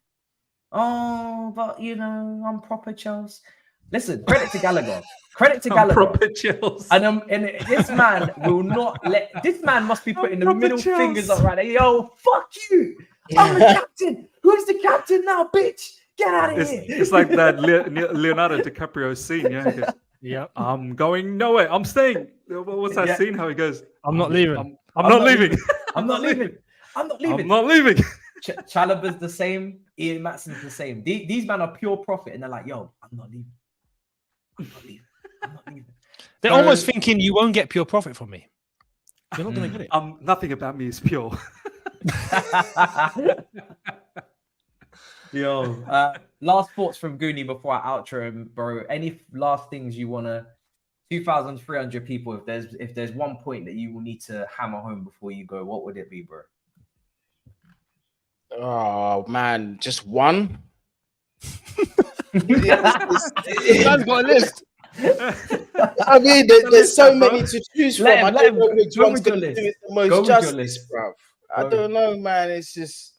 Oh, but you know, I'm proper Chelsea. Listen, credit to Gallagher. Credit to Gallagher. Proper Chelsea. And this man will not let. This man must be putting the middle fingers up right there. Yo, fuck you. Yeah. I'm the captain. Who's the captain now, bitch? Get out of here. It's like that Leonardo DiCaprio scene. Yeah. Yeah. I'm going nowhere. I'm staying. What's that scene? How he goes? I'm not leaving. I'm not leaving. I'm not leaving. I'm not leaving. I'm not leaving. Chalobah's the same. Ian Maatsen's the same. These men are pure profit, and they're like, yo, I'm not leaving. I'm not leaving. I'm not leaving. They're almost thinking you won't get pure profit from me. You're not going to get it. Nothing about me is pure. Yo, last thoughts from Guni before I outro him, bro. Any last things you wanna? 2,300 people. If there's one point that you will need to hammer home before you go, what would it be, bro? Oh man, just one. Man's got a list. I mean, there's so many to choose from. I don't know which one's going to do it the most justice, bro. I don't know, man. It's just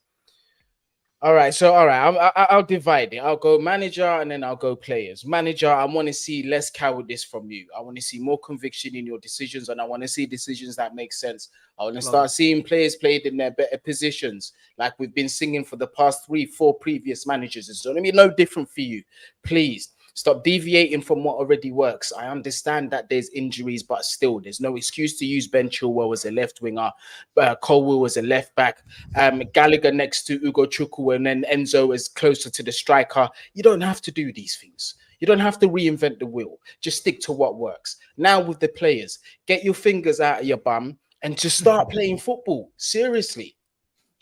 all right. I'll divide it. I'll go manager and then I'll go players. Manager, I want to see less cowardice from you. I want to see more conviction in your decisions, and I want to see decisions that make sense. I want to start seeing players played in their better positions, like we've been singing for the past 3-4 previous managers. It's going to be no different for you, please. Stop deviating from what already works. I understand that there's injuries, but still, there's no excuse to use Ben Chilwell as a left winger, Colwill as a left back, Gallagher next to Ugo Chukwu, and then Enzo is closer to the striker. You don't have to do these things. You don't have to reinvent the wheel. Just stick to what works. Now with the players, get your fingers out of your bum and just start playing football. Seriously.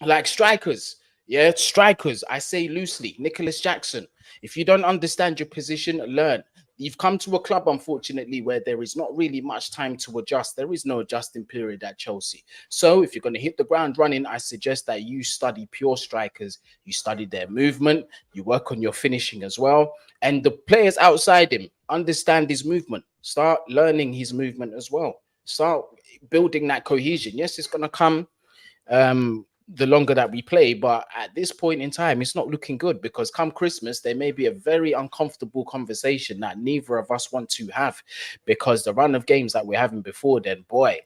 Like strikers. Yeah, strikers. I say loosely. Nicholas Jackson. If you don't understand your position, learn. You've come to a club, unfortunately, where there is not really much time to adjust. There is no adjusting period at Chelsea. So if you're going to hit the ground running, I suggest that you study pure strikers. You study their movement. You work on your finishing as well. And the players outside him understand his movement. Start learning his movement as well. Start building that cohesion. Yes, it's going to come the longer that we play, but at this point in time, it's not looking good, because come Christmas, there may be a very uncomfortable conversation that neither of us want to have, because the run of games that we're having before then, boy,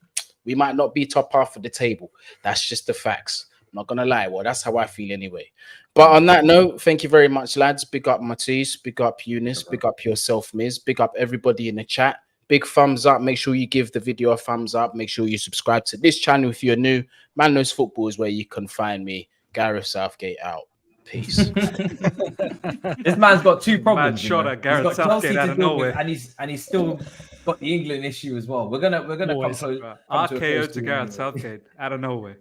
we might not be top half of the table. That's just the facts. I'm not gonna lie. Well, that's how I feel anyway. But on that note, thank you very much, lads. Big up Matisse, big up Younes, big up yourself, Miz, big up everybody in the chat. Big thumbs up. Make sure you give the video a thumbs up. Make sure you subscribe to this channel if you're new. Man Knows Football is where you can find me. Gareth Southgate out. Peace. This man's got two problems. Mad shot at Gareth Southgate out of nowhere, and he's still got the England issue as well. We're gonna come close. RKO to Gareth Southgate out of nowhere.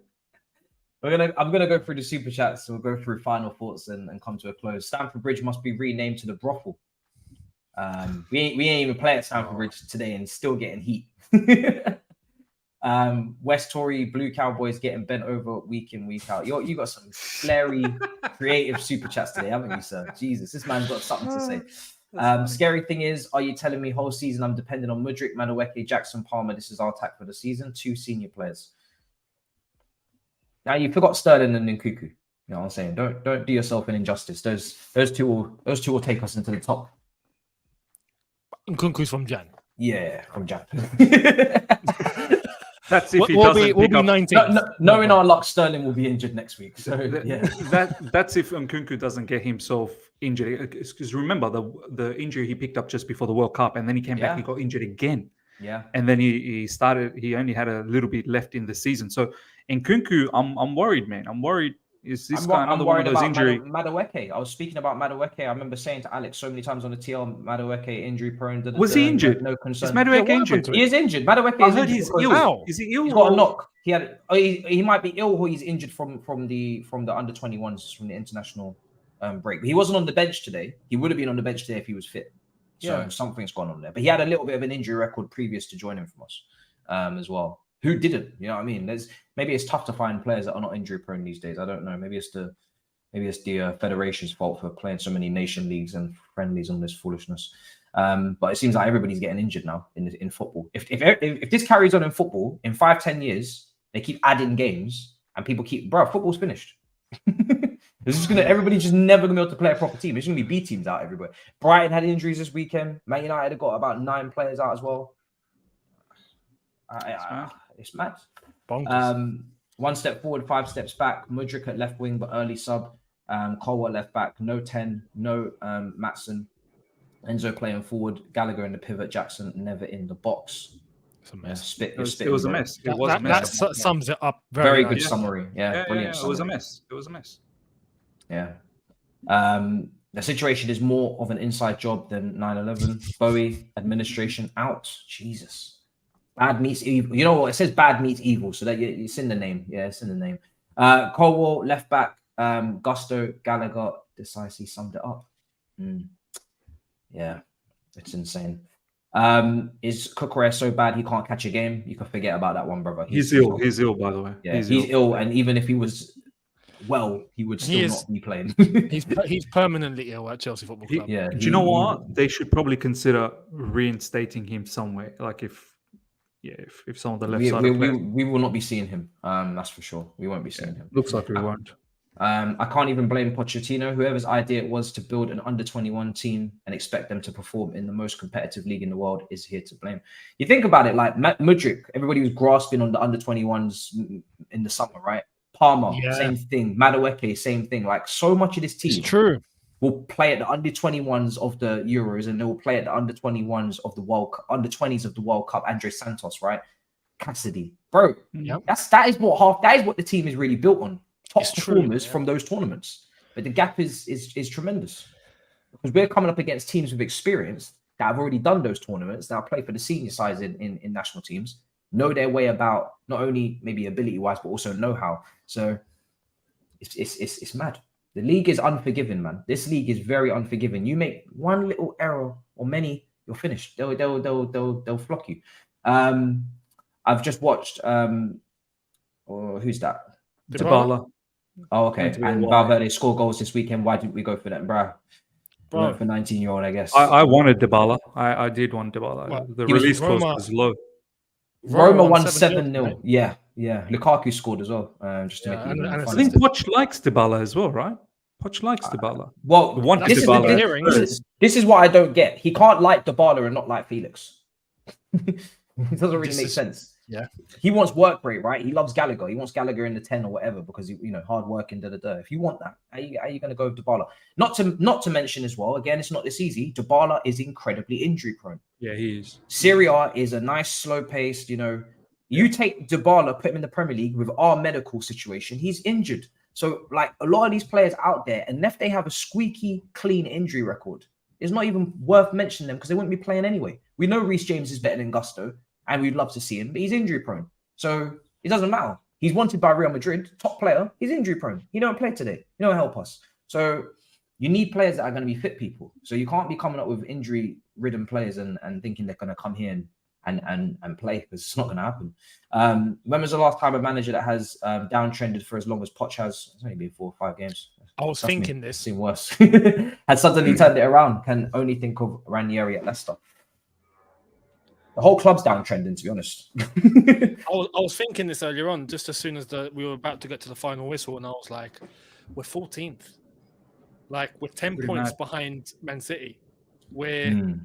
I'm gonna go through the super chats. So we'll go through final thoughts and come to a close. Stamford Bridge must be renamed to the brothel. We ain't even play at Stamford Bridge today and still getting heat. West Tory Blue Cowboys getting bent over week in, week out. You got some flary, creative super chats today, haven't you, sir? Jesus, this man's got something to say. Scary thing is, are you telling me whole season I'm dependent on Mudryk, Madueke, Jackson, Palmer? This is our attack for the season. 2 senior players. Now you forgot Sterling and Nkunku. You know what I'm saying? Don't do yourself an injustice. Those two will take us into the top. Nkunku's from Jan. Yeah, from Jan. That's if we'll be 19. Knowing our luck, Sterling will be injured next week. So yeah, that's if Nkunku doesn't get himself injured. Because remember the injury he picked up just before the World Cup, and then he came back, he got injured again. Yeah, and then he only had a little bit left in the season. So Nkunku, I'm worried, man. I'm worried. Is this guy another one of those injuries? Madueke. I was speaking about Madueke. I remember saying to Alex so many times on the TL, Madueke injury prone. Was he injured? No concern. Is Madueke injured? He is injured. Madueke is injured. He's ill. How? Is he ill? He's got a knock. He might be ill, or he's injured from the under 21s from the international break. But he wasn't on the bench today. He would have been on the bench today if he was fit. So something's gone on there. But he had a little bit of an injury record previous to joining from us as well. Who didn't? You know what I mean? Maybe it's tough to find players that are not injury prone these days. I don't know. Maybe it's the federation's fault for playing so many nation leagues and friendlies on this foolishness. But it seems like everybody's getting injured now in football. If this carries on in football, in 5-10 years, they keep adding games and people football's finished. Everybody's just never gonna be able to play a proper team. There's gonna be B teams out everywhere. Brighton had injuries this weekend. Man United have got about 9 players out as well. It's mad. Bonkers. 1 step forward, 5 steps back. Mudryk at left wing, but early sub. Colwill left back. No 10. No Maatsen. Enzo playing forward. Gallagher in the pivot. Jackson never in the box. It's a mess. It was a mess. It was a mess. That sums it up very good summary. Yeah, brilliant. It was a mess. It was a mess. Yeah. The situation is more of an inside job than 9/11. Bowie administration out. Jesus. Bad meets evil. You know what? It says bad meets evil, so that it's in the name. Yeah, it's in the name. Colwill, left back, Gusto, Gallagher, Decisive summed it up. Yeah, it's insane. Is Cucurella so bad he can't catch a game? You can forget about that one, brother. He's ill. He's ill, by the way. Yeah, he's ill, and even if he was well, he would still not be playing. he's permanently ill at Chelsea Football Club. Do you know what? They should probably consider reinstating him somewhere. Like if some of the left side we will not be seeing him. That's for sure. We won't be seeing him. Looks like we won't. I can't even blame Pochettino. Whoever's idea it was to build an under-21 team and expect them to perform in the most competitive league in the world is here to blame. You think about it, like Mudryk, everybody was grasping on the under-21s in the summer, right? Palmer, same thing. Madueke, same thing. Like so much of this team. It's true. will play at the under 21s of the Euros, and they will play at the under 21s of the under 20s of the World Cup. Andre Santos, right? Cassidy, bro. Yep. That is what the team is really built on. Top It's performers true, from those tournaments. But the gap is tremendous because we're coming up against teams with experience that have already done those tournaments, that play for the senior sides in national teams, know their way about not only maybe ability wise but also know-how. So it's mad. The league is unforgiving, man. This league is very unforgiving. You make one little error or many, you're finished. They'll flock you. I've just watched who's that? Dybala. Oh, okay. And Valverde score goals this weekend. Why didn't we go for that, bro? We went for 19-year-old, I guess. I wanted Dybala. I did want Dybala. What? The release clause was low. Roma won 7-0. Right? Yeah. Lukaku scored as well. Just to make it even I funny. think Poch likes Dybala as well, right? Poch likes Dybala. Well, this is what I don't get. He can't like Dybala and not like Felix. It doesn't really make sense. Yeah, he wants work rate, right? He loves Gallagher. He wants Gallagher in the 10 or whatever because hard working. If you want that, how are you going to go with Dybala? Not to mention as well. Again, it's not this easy. Dybala is incredibly injury prone. Yeah, he is. Serie A is a nice slow paced. You take Dybala, put him in the Premier League with our medical situation. He's injured. So like a lot of these players out there, unless they have a squeaky clean injury record, it's not even worth mentioning them because they wouldn't be playing anyway. We know Reece James is better than Gusto. And we'd love to see him, but he's injury prone. So it doesn't matter. He's wanted by Real Madrid, top player. He's injury prone. He don't play today. He don't help us. So you need players that are going to be fit people. So you can't be coming up with injury-ridden players and thinking they're going to come here and play because it's not going to happen. When was the last time a manager that has downtrended for as long as Poch has? It's only been 4 or 5 games. I was thinking this. It's seen worse. Had suddenly turned it around. Can only think of Ranieri at Leicester. The whole club's downtrending, to be honest. I was thinking this earlier on, just as soon as we were about to get to the final whistle, and I was like, we're 14th. Like, we're 10 points behind Man City. We're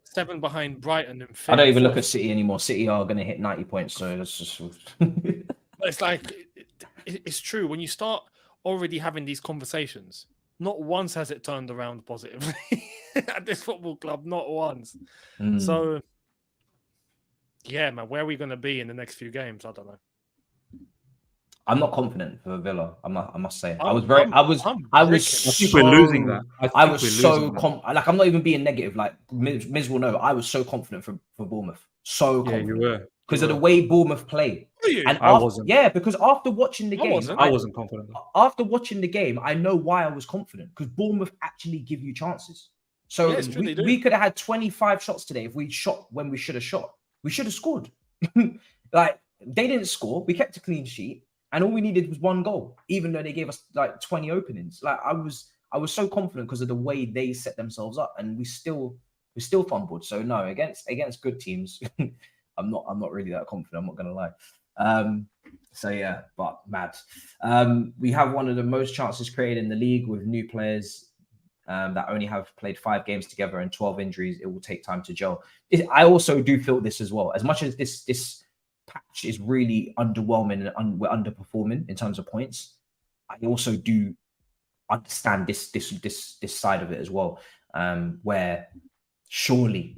7 behind Brighton. And I don't even look at City anymore. City are going to hit 90 points, so that's just... It's like, it's true. When you start already having these conversations, not once has it turned around positively at this football club, not once. So... yeah, man, where are we going to be in the next few games? I don't know. I'm not confident for Villa. I must say, I think we're losing that. I'm not even being negative. Like Miz will know, I was so confident for Bournemouth. So confident. You were because of the way Bournemouth played. And I wasn't. Yeah, because after watching the game, I wasn't confident. After watching the game, I know why I was confident because Bournemouth actually give you chances. So we could have had 25 shots today if we shot when we should have shot. We should have scored. Like they didn't score. We kept a clean sheet, and all we needed was 1 goal, even though they gave us like 20 openings. Like I was so confident because of the way they set themselves up, and we still fumbled. So no, against good teams, I'm not really that confident. I'm not gonna lie. So yeah, but mad. We have one of the most chances created in the league with new players. That only have played 5 games together and 12 injuries. It will take time to gel. I also do feel this as well. As much as this patch is really underwhelming and we're underperforming in terms of points, I also do understand this side of it as well, where surely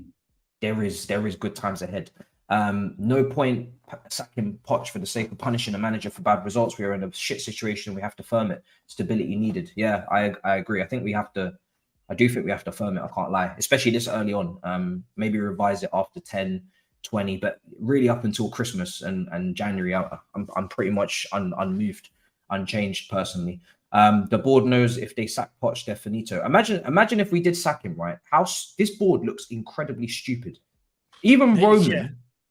there is good times ahead. No point sacking Poch for the sake of punishing a manager for bad results. We are in a shit situation. We have to firm it. Stability needed. Yeah, I agree. I do think we have to firm it. I can't lie, especially this early on. Maybe revise it after 10, 20, but really up until Christmas and January, I'm pretty much unmoved, unchanged personally. The board knows if they sack Poch, they're finito. Imagine if we did sack him, right? How this board looks incredibly stupid.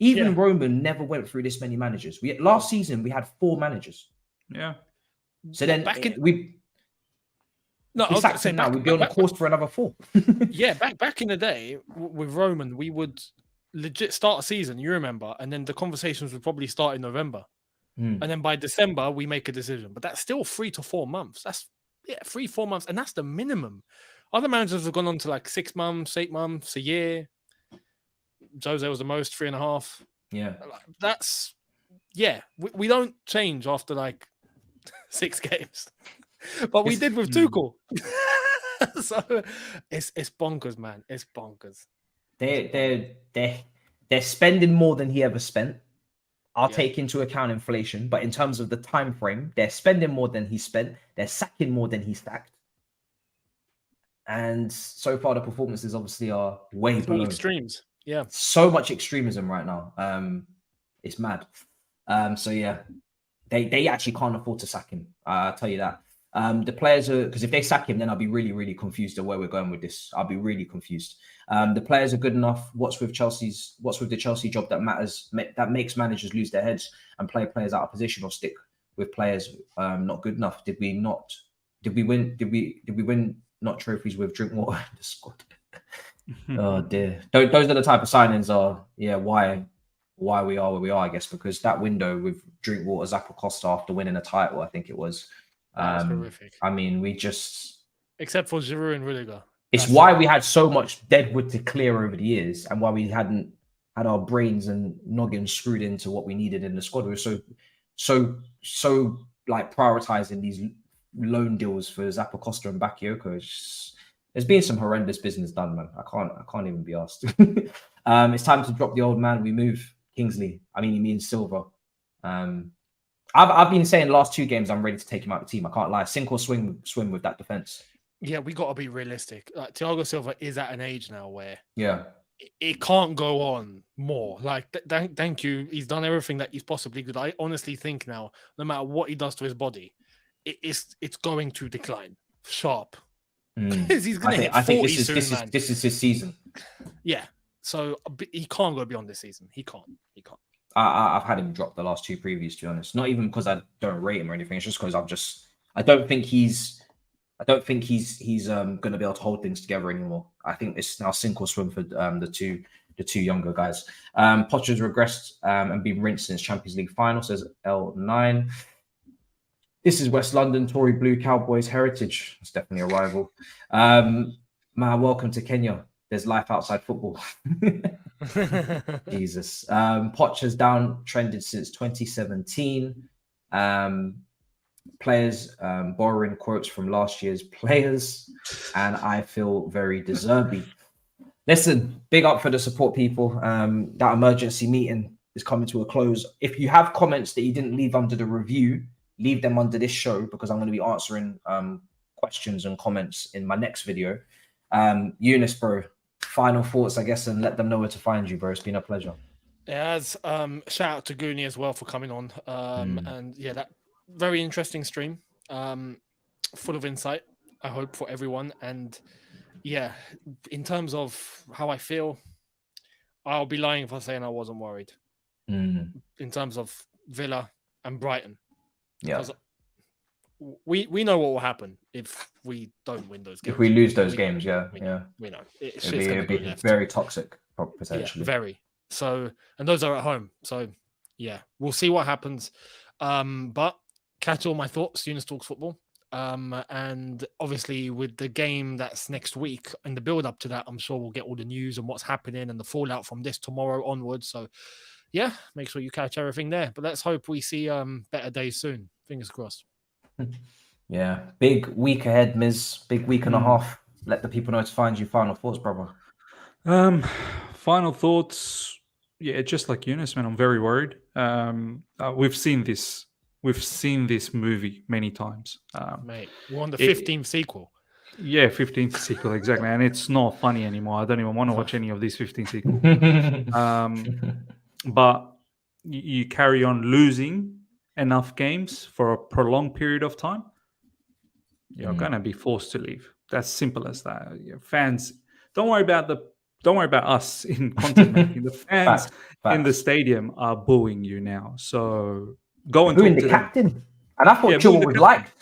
Even Roman never went through this many managers. Last season we had 4 managers. Yeah. So then we'd be on a course for another 4. Yeah, back in the day with Roman, we would legit start a season, you remember, and then the conversations would probably start in November. And then by December we make a decision. But that's still 3 to 4 months. That's 3-4 months, and that's the minimum. Other managers have gone on to like 6 months, 8 months, a year. Jose was the most 3.5. Yeah, that's we don't change after like 6 games, but we did with Tuchel. So it's bonkers, man. It's bonkers. They're spending more than he ever spent. I'll take into account inflation, but in terms of the time frame, they're spending more than he spent. They're sacking more than he sacked. And so far, the performances obviously are way below. Extremes. Yeah. So much extremism right now. It's mad. So yeah, they actually can't afford to sack him. I'll tell you that. The players are, because if they sack him, then I'll be really, really confused at where we're going with this. I'll be really confused. The players are good enough. What's with the Chelsea job that matters, that makes managers lose their heads and play players out of position or stick with players not good enough? Did we win not trophies with drink water in the squad? Oh dear. Those are the type of signings why we are where we are, I guess, because that window with Drinkwater, Zappa Costa after winning a title, I think it was. That was horrific. I mean, we just, except for Giroud and Rudiger. It's why we had so much deadwood to clear over the years, and why we hadn't had our brains and noggins screwed into what we needed in the squad. We were so like prioritizing these loan deals for Zappa Costa and Bakayoko. There's been some horrendous business done, man. I can't even be asked. It's time to drop the old man. We move Kingsley. I mean, he means Silva. I've been saying the last 2 games I'm ready to take him out of the team. I can't lie. Sink or swim with that defense. Yeah, we got to be realistic. Like, Thiago Silva is at an age now where it can't go on more. Like, thank you. He's done everything that he's possibly could. I honestly think now, no matter what he does to his body, it's going to decline sharp. Because he's going to hit 40 soon, man. This is his season. Yeah. So he can't go beyond this season. He can't. I've had him drop the last 2 previews, to be honest. Not even because I don't rate him or anything. It's just because I don't think he's going to be able to hold things together anymore. I think it's now sink or swim for the two younger guys. Potter's regressed and been rinsed since Champions League final, says L9. This is West London, Tory Blue Cowboys heritage. It's definitely a rival. Man, welcome to Kenya. There's life outside football. Jesus. Poch has downtrended since 2017. Players borrowing quotes from last year's players, and I feel very deserving. Listen, big up for the support, people. That emergency meeting is coming to a close. If you have comments that you didn't leave under the review, leave them under this show, because I'm going to be answering questions and comments in my next video. Younes, bro, final thoughts, I guess, and let them know where to find you, bro. It's been a pleasure. As shout out to Guni as well for coming on. And yeah, that very interesting stream, full of insight, I hope, for everyone. And yeah, in terms of how I feel, I'll be lying if I'm saying I wasn't worried. In terms of Villa and Brighton. Yeah. We know what will happen if we don't win those games. If we lose those games, we know. It'd be very toxic, potentially. Yeah, very. So, and those are at home. So, yeah, we'll see what happens. But catch all my thoughts, Younes Talks Football. And obviously with the game that's next week and the build up to that, I'm sure we'll get all the news and what's happening and the fallout from this tomorrow onwards. So, yeah, make sure you catch everything there. But let's hope we see better days soon. Fingers crossed. Yeah, big week ahead, Miz. Big week and a half. Let the people know to find you. Final thoughts, brother. Final thoughts. Yeah, just like Younes, man, I'm very worried. We've seen this. We've seen this movie many times. Mate, we're on the 15th sequel. Yeah, 15th sequel, exactly. And it's not funny anymore. I don't even want to watch any of these 15 sequels. But you carry on losing enough games for a prolonged period of time, you're going to be forced to leave. That's simple as that. Fans, don't worry about us in content making. The fans in the stadium are booing you now. So go and booing talk to the captain. And I thought Chilwell was liked.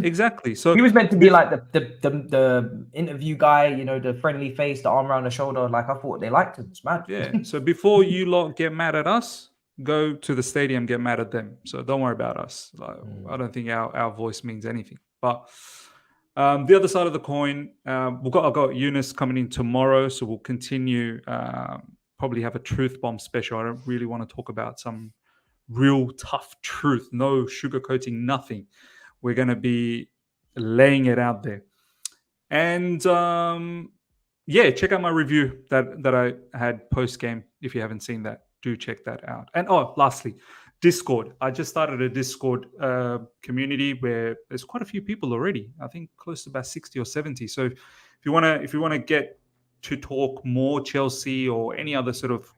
Exactly. So he was meant to be like the interview guy, you know, the friendly face, the arm around the shoulder. Like, I thought they liked him. It's mad. Yeah. So before you lot get mad at us, go to the stadium, get mad at them. So don't worry about us. Like, I don't think our voice means anything. But the other side of the coin, I've got Younes coming in tomorrow, so we'll continue. Probably have a truth bomb special. I don't really want to talk about some real tough truth. No sugarcoating, nothing. We're going to be laying it out there. And yeah, check out my review that I had post game. If you haven't seen that, do check that out. And lastly, Discord. I just started a Discord community where there's quite a few people already. I think close to about 60 or 70. So if you wanna get to talk more Chelsea or any other sort of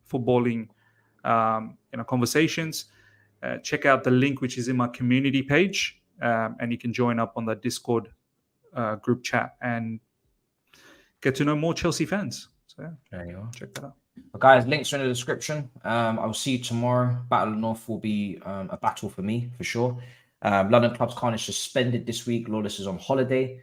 footballing conversations, check out the link which is in my community page, and you can join up on the Discord group chat and get to know more Chelsea fans. So yeah, there you go. Check that out. But guys, links are in the description. I'll see you tomorrow. Battle of the North will be a battle for me, for sure. London Clubs Carnage suspended this week. Lawless is on holiday.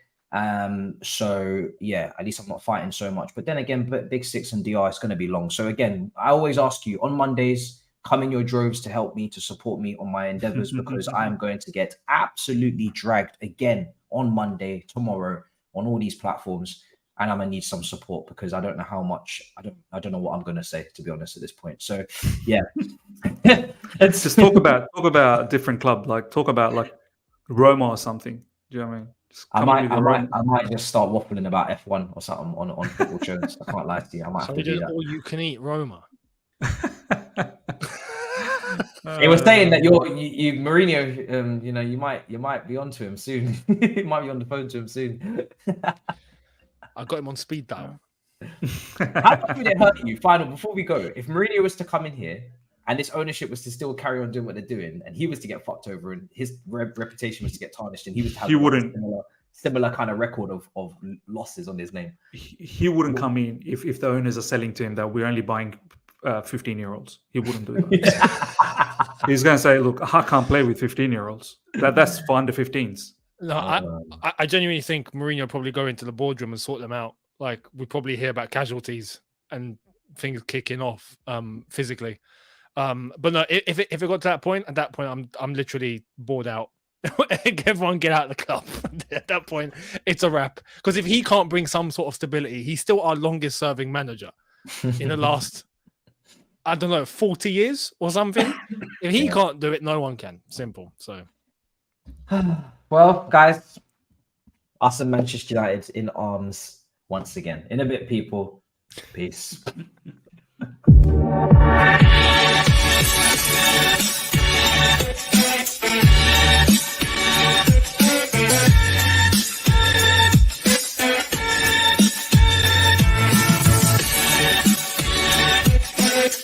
So yeah, at least I'm not fighting so much. But then again, Big Six and DR, it's going to be long. So again, I always ask you on Mondays, come in your droves to help me, to support me on my endeavors, because I'm going to get absolutely dragged again on Monday, tomorrow, on all these platforms. And I'm gonna need some support because I don't know how much. I don't know what I'm gonna say, to be honest, at this point. So yeah, let's just talk about a different club. Like talk about like Roma or something. Do you know what I mean? I might just start waffling about F1 or something on football shows. I can't lie to you. I might have to do that. All you can eat Roma. They were saying that you Mourinho, you might be onto him soon. You might be on the phone to him soon. I got him on speed dial. How much would it hurt you, final, before we go, if Mourinho was to come in here and this ownership was to still carry on doing what they're doing, and he was to get fucked over and his reputation was to get tarnished, and he was to have a similar kind of record of losses on his name? He wouldn't come in if the owners are selling to him that we're only buying 15-year-olds. He wouldn't do that. He's going to say, look, I can't play with 15-year-olds. That's for under 15s. No, I genuinely think Mourinho probably go into the boardroom and sort them out. Like we probably hear about casualties and things kicking off physically. But no, if it got to that point, at that point I'm literally bored out. Everyone get out of the club. At that point, it's a wrap. Because if he can't bring some sort of stability, he's still our longest serving manager in the last, I don't know, 40 years or something. If he can't do it, no one can. Simple. So. Well, guys, us and Manchester United in arms once again. In a bit, people. Peace.